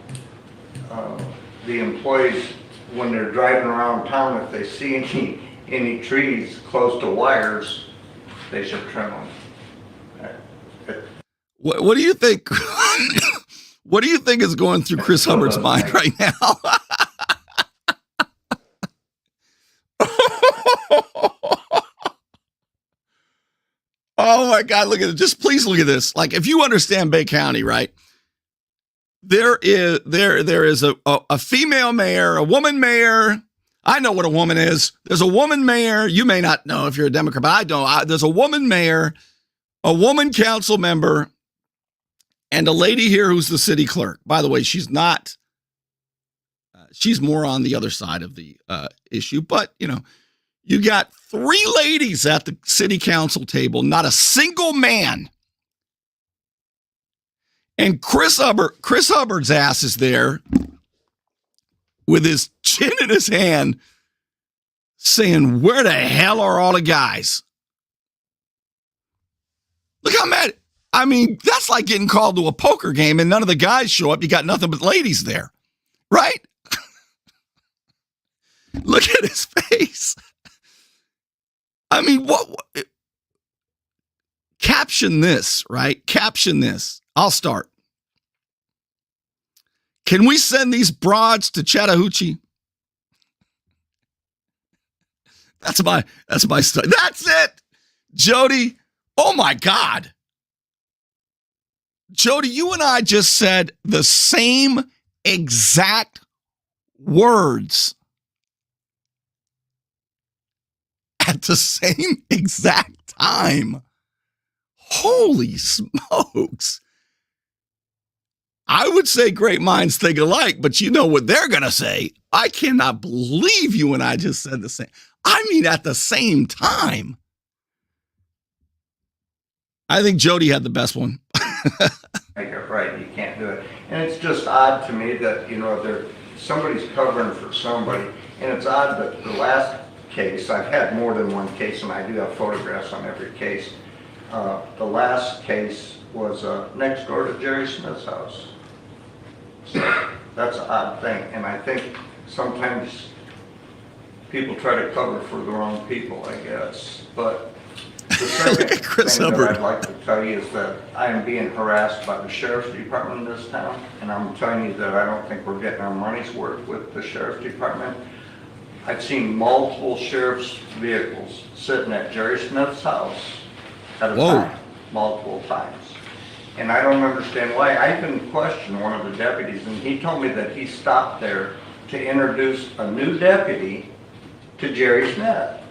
the employees when they're driving around town, if they see any trees close to wires, they should trim them. What do you think? What do you think is going through Chris Hubbard's mind right now? Oh my God, look at it. Just please look at this. Like, if you understand Bay County, right? There is a female mayor, a woman mayor. I know what a woman is. There's a woman mayor. You may not know if you're a Democrat, but I don't. There's a woman mayor, a woman council member, and a lady here who's the city clerk. By the way, she's not. She's more on the other side of the issue, but you know, you got three ladies at the city council table, not a single man. And Chris Hubbard's ass is there with his chin in his hand saying, where the hell are all the guys? Look how mad. I mean, that's like getting called to a poker game and none of the guys show up. You got nothing but ladies there, right? Look at his face. I mean, what? Caption this, right? Caption this. I'll start. Can we send these broads to Chattahoochee? That's my story. That's it. Jody. Oh my God. Jody, you and I just said the same exact words at the same exact time. Holy smokes. I would say great minds think alike, but you know what they're going to say. I cannot believe you and I just said the same. I mean, at the same time. I think Jody had the best one. Make it right, you can't do it. And it's just odd to me that, you know, somebody's covering for somebody. And it's odd that the last case, I've had more than one case, and I do have photographs on every case. The last case was next door to Jerry Smith's house. So that's an odd thing. And I think sometimes people try to cover for the wrong people, I guess. But the second at Chris thing that Hubbard. I'd like to tell you is that I am being harassed by the sheriff's department in this town, and I'm telling you that I don't think we're getting our money's worth with the sheriff's department. I've seen multiple sheriff's vehicles sitting at Jerry Smith's house at a Whoa. time, multiple times. And I don't understand why. I even questioned one of the deputies, and he told me that he stopped there to introduce a new deputy to Jerry Smith.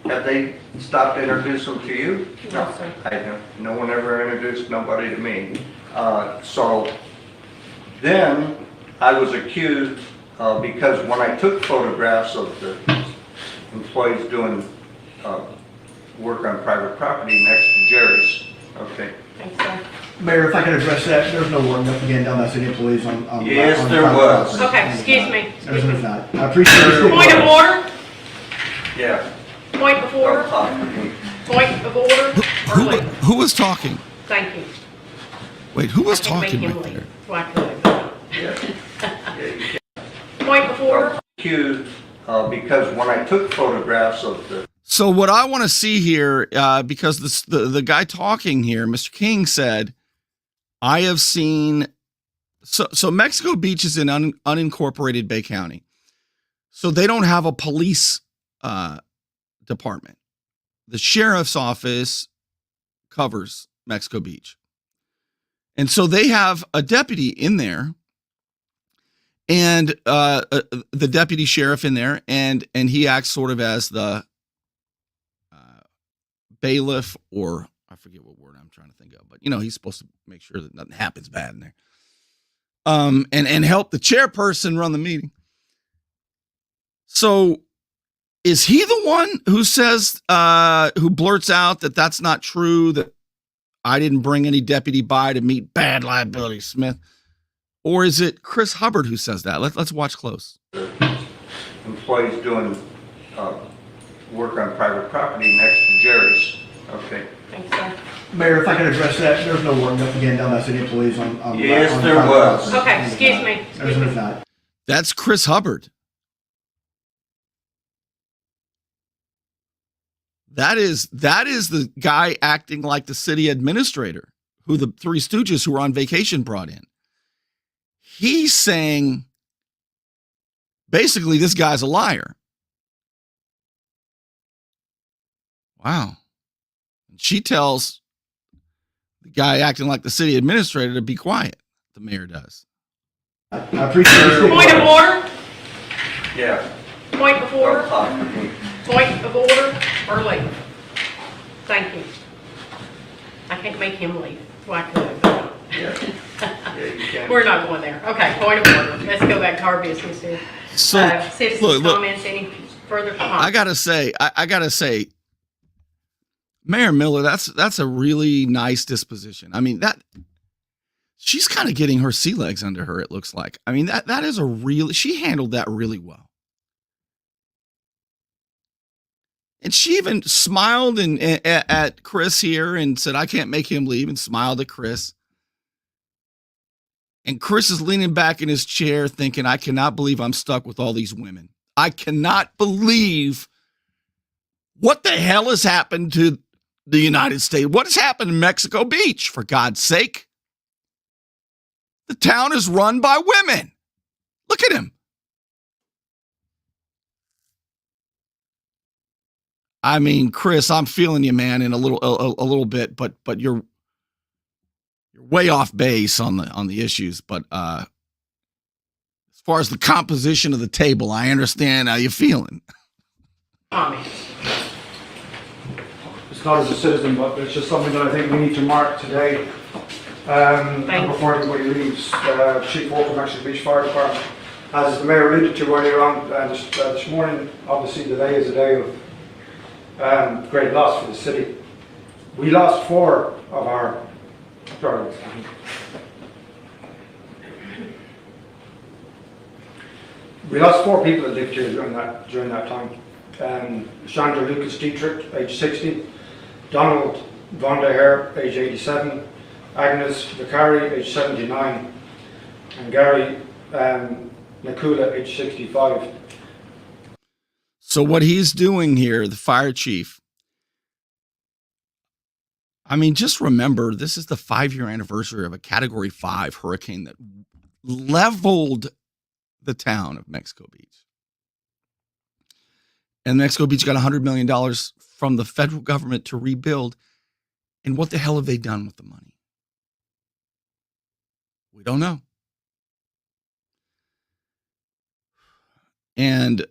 Have they stopped to introduce him to you? No, sir. I don't. No one ever introduced nobody to me. So then I was accused because when I took photographs of the employees doing work on private property next to Jerry's, okay. Thanks, sir. Mayor, if I could address that, there's no work again done by city employees on. Yes, on there private was. property. Okay, excuse me. There's not. I appreciate you. Point of order, Yeah. point of Don't order, talk to me. point of order, or Who, leave. who was talking? Thank you. Wait, who was I can make talking him right leave. there? So I could. Yeah. Yeah, you can't. Point of order, Accused because when I took photographs of the So what I want to see here, because the guy talking here, Mr. King said, I have seen. So Mexico Beach is in unincorporated Bay County, so they don't have a police department. The sheriff's office covers Mexico Beach, and so they have a deputy in there, and the deputy sheriff in there, and he acts sort of as the bailiff, or I forget what word I'm trying to think of, but he's supposed to make sure that nothing happens bad in there. And help the chairperson run the meeting. So is he the one who says, who blurts out that that's not true, that I didn't bring any deputy by to meet bad liability Smith? Or is it Chris Hubbard who says that? Let's watch close. employees doing work on private property next to Jerry's, okay. thanks, sir. Mayor, if I could address that, there's no work again done by city employees on. Yes, on there private was. property. Okay, excuse me. There's not. That's Chris Hubbard. That is the guy acting like the city administrator, who the Three Stooges who were on vacation brought in. He's saying, basically, this guy's a liar. Wow. And she tells the guy acting like the city administrator to be quiet. The mayor does. I appreciate you. Point of order, Yeah, point of don't order, talk to me. point of order, or leave. Thank you. I can't make him leave, so I could. Yeah, you can. We're not going there. Okay, point of order. Let's go back to our business here. So Citizens' comments, any further comments? I gotta say, Mayor Miller, that's a really nice disposition. I mean, she's kind of getting her sea legs under her, it looks like. I mean, that is she handled that really well. And she even smiled at Chris here and said, I can't make him leave, and smiled at Chris. And Chris is leaning back in his chair thinking, I cannot believe I'm stuck with all these women. I cannot believe what the hell has happened to the United States. What has happened in Mexico Beach, for God's sake? The town is run by women. Look at him. I mean, Chris, I'm feeling you, man, in a little bit, but you're way off base on the issues. But as far as the composition of the table, I understand how you're feeling. Comments. It's not as a citizen, but it's just something that I think we need to mark today. And before everybody leaves, Chief Wolff from Mexico Beach Fire Department, as the mayor alluded to earlier on this morning, obviously today is a day of great loss for the city. We lost 4 of our sorry. We lost 4 people that lived here during that time. Chandra Lucas Dietrich, age 60, Donald Von der Heer, age 87, Agnes Vicari, age 79, and Gary Nakula, age 65. So what he's doing here, the fire chief, I mean, just remember, this is the 5-year anniversary of a Category 5 hurricane that leveled the town of Mexico Beach. And Mexico Beach got $100 million from the federal government to rebuild. And what the hell have they done with the money? We don't know. And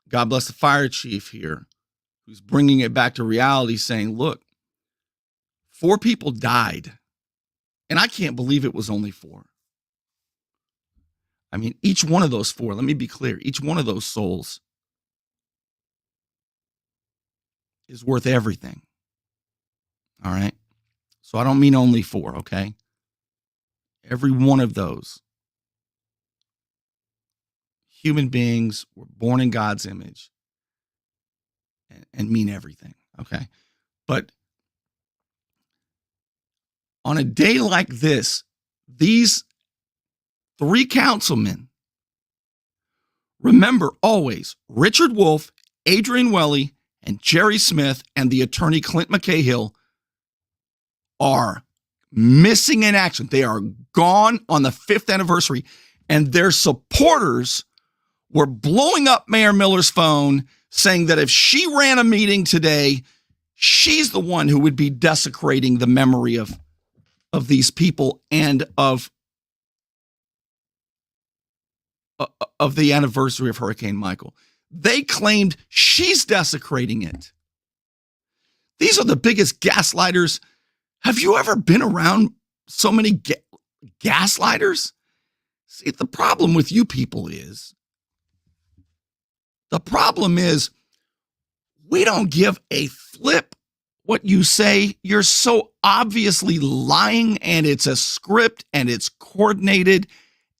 God bless the fire chief here, who's bringing it back to reality, saying, look, 4 people died. And I can't believe it was only 4. I mean, each one of those 4, let me be clear, each one of those souls is worth everything. All right? So I don't mean only 4, okay? Every one of those human beings were born in God's image and mean everything, okay? But on a day like this, these 3 councilmen, remember always, Richard Wolff, Adrian Welle, and Jerry Smith, and the attorney Clint McCahill are missing in action. They are gone on the 5th anniversary, and their supporters were blowing up Mayor Miller's phone, saying that if she ran a meeting today, she's the one who would be desecrating the memory of these people and of the anniversary of Hurricane Michael. They claimed she's desecrating it. These are the biggest gaslighters. Have you ever been around so many gaslighters? See, the problem with you people is, we don't give a flip what you say. You're so obviously lying, and it's a script and it's coordinated,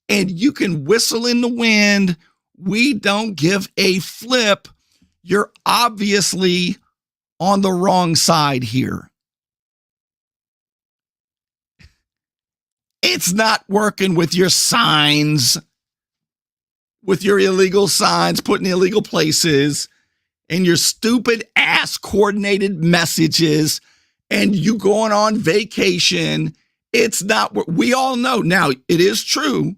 and you can whistle in the wind. We don't give a flip. You're obviously on the wrong side here. It's not working with your signs, with your illegal signs put in illegal places, and your stupid ass coordinated messages, and you going on vacation. It's not, we all know. Now, it is true.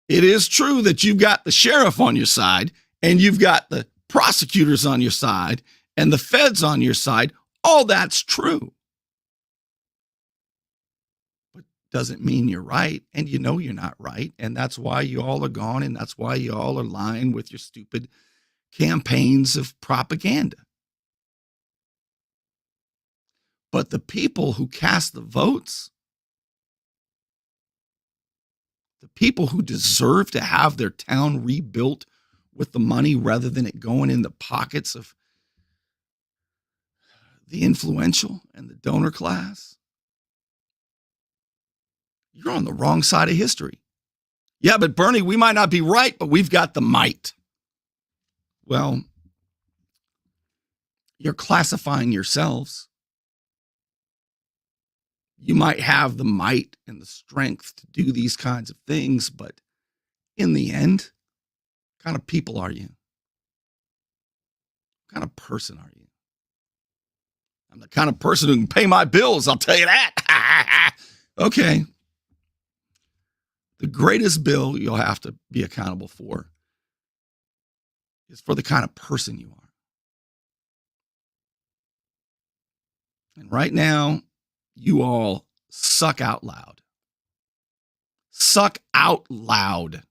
It is true that you've got the sheriff on your side, and you've got the prosecutors on your side, and the feds on your side. All that's true. But doesn't mean you're right, and you know you're not right, and that's why you all are gone, and that's why you all are lying with your stupid campaigns of propaganda. But the people who cast the votes, the people who deserve to have their town rebuilt with the money rather than it going in the pockets of the influential and the donor class, you're on the wrong side of history. Yeah, but Bernie, we might not be right, but we've got the might. Well, you're classifying yourselves. You might have the might and the strength to do these kinds of things, but in the end, what kind of people are you? What kind of person are you? I'm the kind of person who can pay my bills, I'll tell you that. Okay. The greatest bill you'll have to be accountable for is for the kind of person you are. And right now, you all suck out loud. Suck out loud.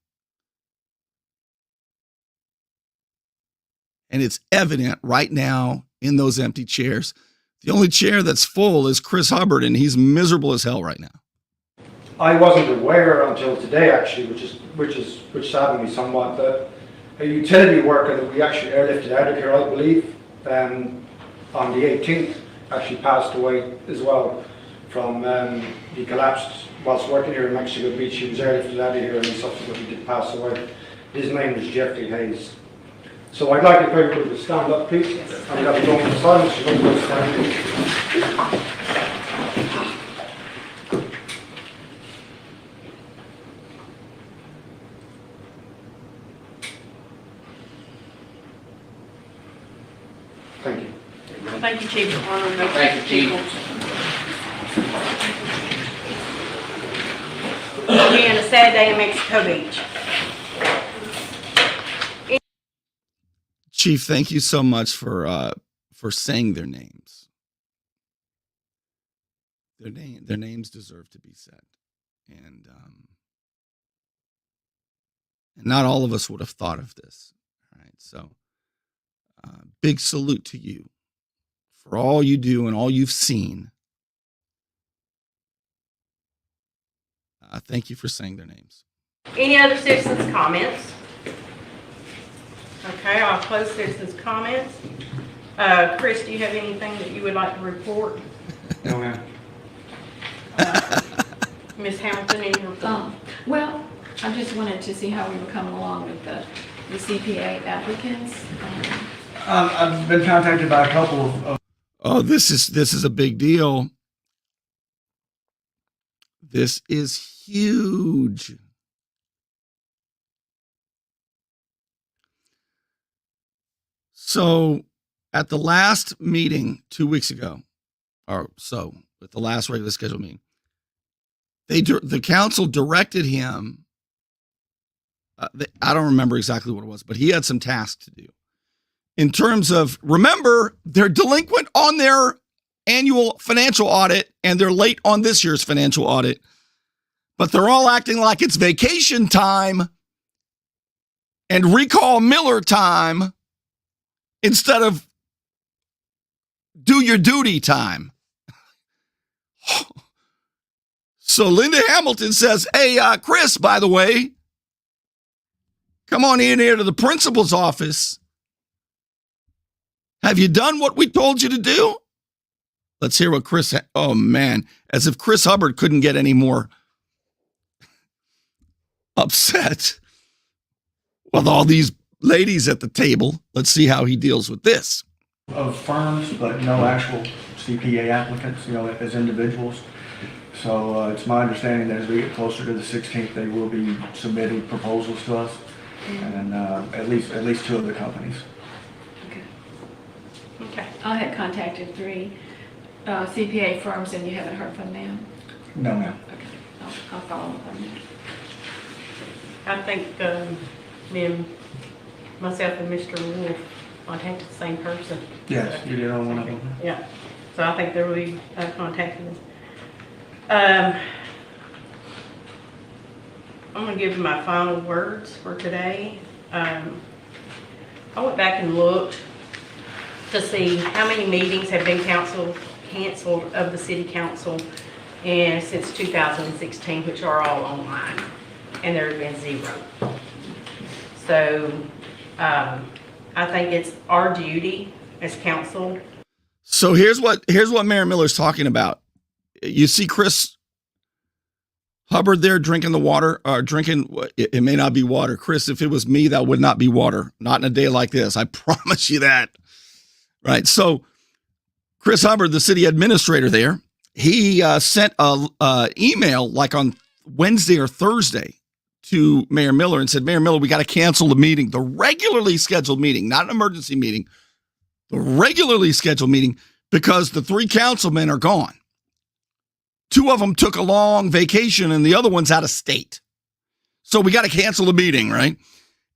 And it's evident right now in those empty chairs. The only chair that's full is Chris Hubbard, and he's miserable as hell right now. I wasn't aware until today, actually, which saddened me somewhat, that a utility worker that we actually airlifted out of here, I believe, on the 18th, actually passed away as well from, he collapsed whilst working here in Mexico Beach. He was airlifted out of here and he subsequently did pass away. His name was Jeffrey Hayes. So I'd like if everybody would stand up, please. I'm going to go into silence. You're going to stand. Thank you. Thank you, Chief, for honoring those Thank you, Chief. people. Again, a sad day in Mexico Beach. Chief, thank you so much for saying their names. Their names deserve to be said, and not all of us would have thought of this. All right, so big salute to you for all you do and all you've seen. Thank you for saying their names. Any other citizens' comments? Okay, I'll close citizens' comments. Chris, do you have anything that you would like to report? No, ma'am. Ms. Hamilton, any report? Well, I just wanted to see how we were coming along with the CPA applicants. I've been contacted by a couple of Oh, this is a big deal. This is huge. So at the last meeting 2 weeks ago, or so, at the last regularly scheduled meeting, the council directed him. I don't remember exactly what it was, but he had some tasks to do. In terms of, remember, they're delinquent on their annual financial audit and they're late on this year's financial audit, but they're all acting like it's vacation time and recall Miller time instead of do your duty time. So Linda Hamilton says, hey, Chris, by the way, come on in here to the principal's office. Have you done what we told you to do? Let's hear what Chris, oh man, as if Chris Hubbard couldn't get any more upset with all these ladies at the table. Let's see how he deals with this. of firms, but no actual CPA applicants, as individuals. So it's my understanding that as we get closer to the 16th, they will be submitting proposals to us, and at least two of the companies. Okay. I had contacted 3 CPA firms and you haven't heard from them? No, ma'am. Okay, I'll follow up on that. I think myself and Mr. Wolff contacted the same person. Yes, you did on one of them. Yeah, so I think they'll be contacting us. I'm gonna give you my final words for today. I went back and looked to see how many meetings have been canceled of the city council and since 2016, which are all online, and there have been 0. So I think it's our duty as council. So here's what Mayor Miller's talking about. You see Chris Hubbard there drinking the water, or drinking, it may not be water. Chris, if it was me, that would not be water. Not in a day like this. I promise you that. Right. So Chris Hubbard, the city administrator there, he sent a email like on Wednesday or Thursday to Mayor Miller and said, Mayor Miller, we got to cancel the meeting, the regularly scheduled meeting, not an emergency meeting, the regularly scheduled meeting, because the 3 councilmen are gone. 2 of them took a long vacation and the other one's out of state. So we got to cancel the meeting, right?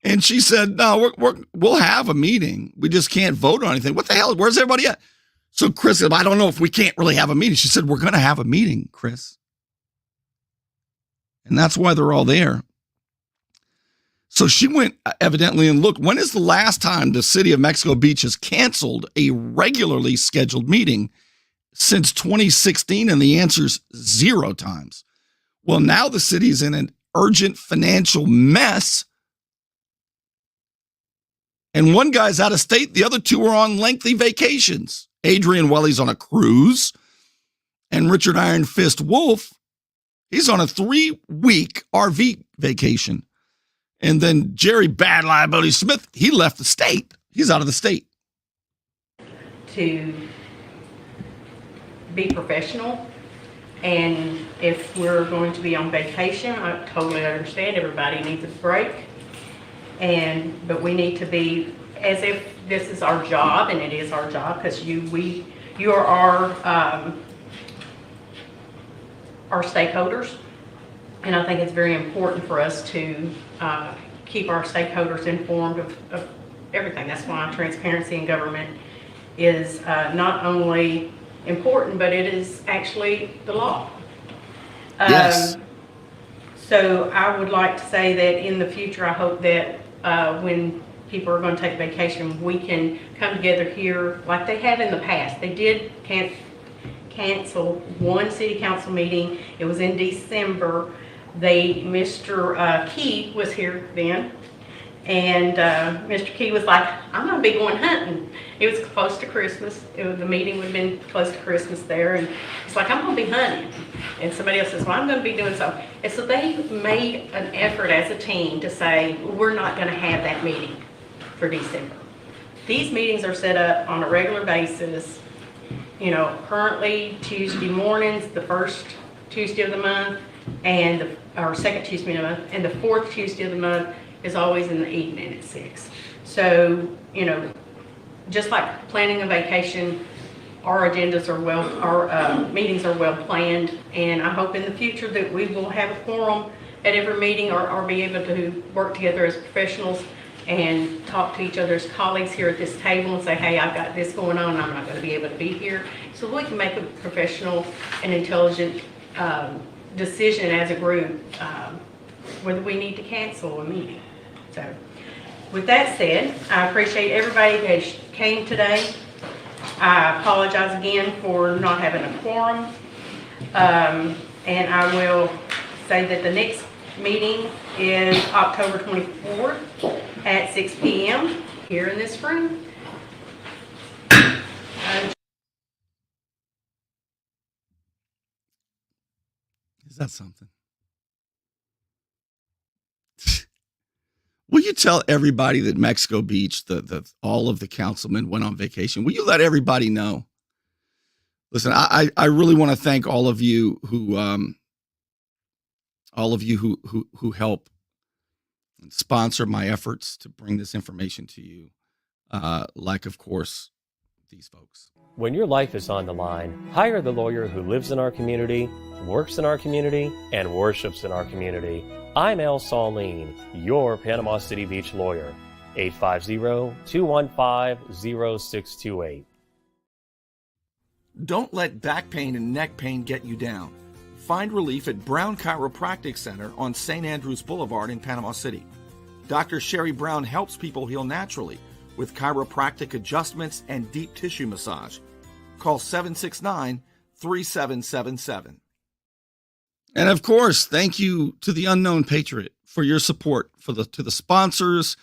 And she said, no, we'll have a meeting. We just can't vote on anything. What the hell? Where's everybody at? So Chris said, I don't know if we can't really have a meeting. She said, we're going to have a meeting, Chris. And that's why they're all there. So she went evidently and looked, when is the last time the city of Mexico Beach has canceled a regularly scheduled meeting? Since 2016, and the answer's 0 times. Well, now the city's in an urgent financial mess. And one guy's out of state, the other 2 are on lengthy vacations. Adrian Welle's on a cruise, and Richard Iron Fist Wolff, he's on a 3-week RV vacation. And then Jerry Bad Liability Smith, he left the state. He's out of the state. To be professional, and if we're going to be on vacation, I totally understand everybody needs a break, but we need to be as if this is our job, and it is our job, because you are our stakeholders. And I think it's very important for us to keep our stakeholders informed of everything. That's why transparency in government is not only important, but it is actually the law. Yes. So I would like to say that in the future, I hope that when people are going to take vacation, we can come together here like they have in the past. They did cancel one city council meeting. It was in December. Mr. Key was here then, and Mr. Key was like, I'm going to be going hunting. It was close to Christmas. The meeting would have been close to Christmas there, and he's like, I'm going to be hunting. And somebody else says, well, I'm going to be doing so. And so they made an effort as a team to say, we're not going to have that meeting for December. These meetings are set up on a regular basis. You know, currently Tuesday mornings, the first Tuesday of the month, and our second Tuesday of the month, and the fourth Tuesday of the month is always in the evening at 6. So, you know, just like planning a vacation, our agendas are our meetings are well planned, and I hope in the future that we will have a quorum at every meeting, or be able to work together as professionals and talk to each other's colleagues here at this table and say, hey, I've got this going on, I'm not going to be able to be here. So we can make a professional and intelligent decision as a group whether we need to cancel a meeting. So with that said, I appreciate everybody that came today. I apologize again for not having a quorum. And I will say that the next meeting is October 24th at 6 p.m. here in this room. Is that something? Will you tell everybody that Mexico Beach, all of the councilmen went on vacation? Will you let everybody know? Listen, I really want to thank all of you who help sponsor my efforts to bring this information to you. Like, of course, these folks. When your life is on the line, hire the lawyer who lives in our community, works in our community, and worships in our community. I'm Al Saulene, your Panama City Beach lawyer. 850-215-0628. Don't let back pain and neck pain get you down. Find relief at Brown Chiropractic Center on St. Andrews Boulevard in Panama City. Dr. Sherry Brown helps people heal naturally with chiropractic adjustments and deep tissue massage. Call 769-3777. And of course, thank you to the Unknown Patriot for your support, to the sponsors,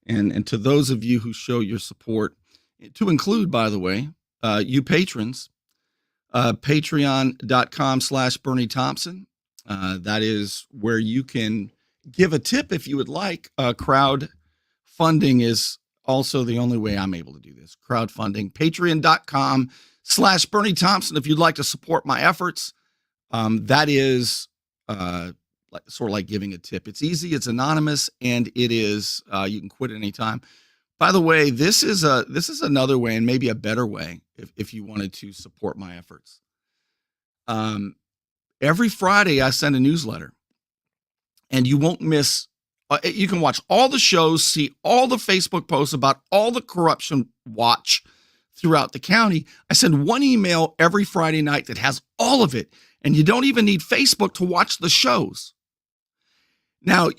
and to those of you who show your support, to include, by the way, you patrons, patreon.com/Bernie Thompson. That is where you can give a tip if you would like. Crowdfunding is also the only way I'm able to do this. Crowdfunding, patreon.com/Bernie Thompson. If you'd like to support my efforts, that is sort of like giving a tip. It's easy, it's anonymous, and it is you can quit at any time. By the way, this is another way, and maybe a better way, if you wanted to support my efforts. Every Friday I send a newsletter, and you won't miss. You can watch all the shows, see all the Facebook posts about all the corruption watch throughout the county. I send one email every Friday night that has all of it, and you don't even need Facebook to watch the shows. Now,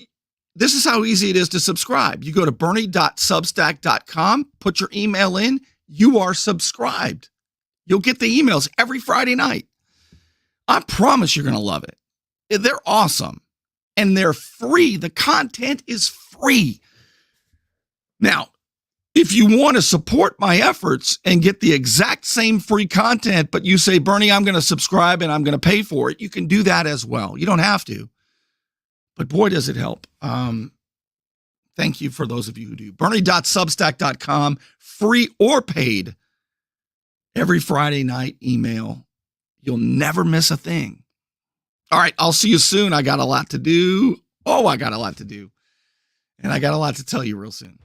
this is how easy it is to subscribe. You go to bernie.substack.com, put your email in, you are subscribed. You'll get the emails every Friday night. I promise you're going to love it. They're awesome, and they're free. The content is free. Now, if you want to support my efforts and get the exact same free content, but you say, Bernie, I'm going to subscribe and I'm going to pay for it, you can do that as well. You don't have to. But boy, does it help. Thank you for those of you who do. Bernie.substack.com, free or paid. Every Friday night email. You'll never miss a thing. All right, I'll see you soon. I got a lot to do. Oh, I got a lot to do. And I got a lot to tell you real soon.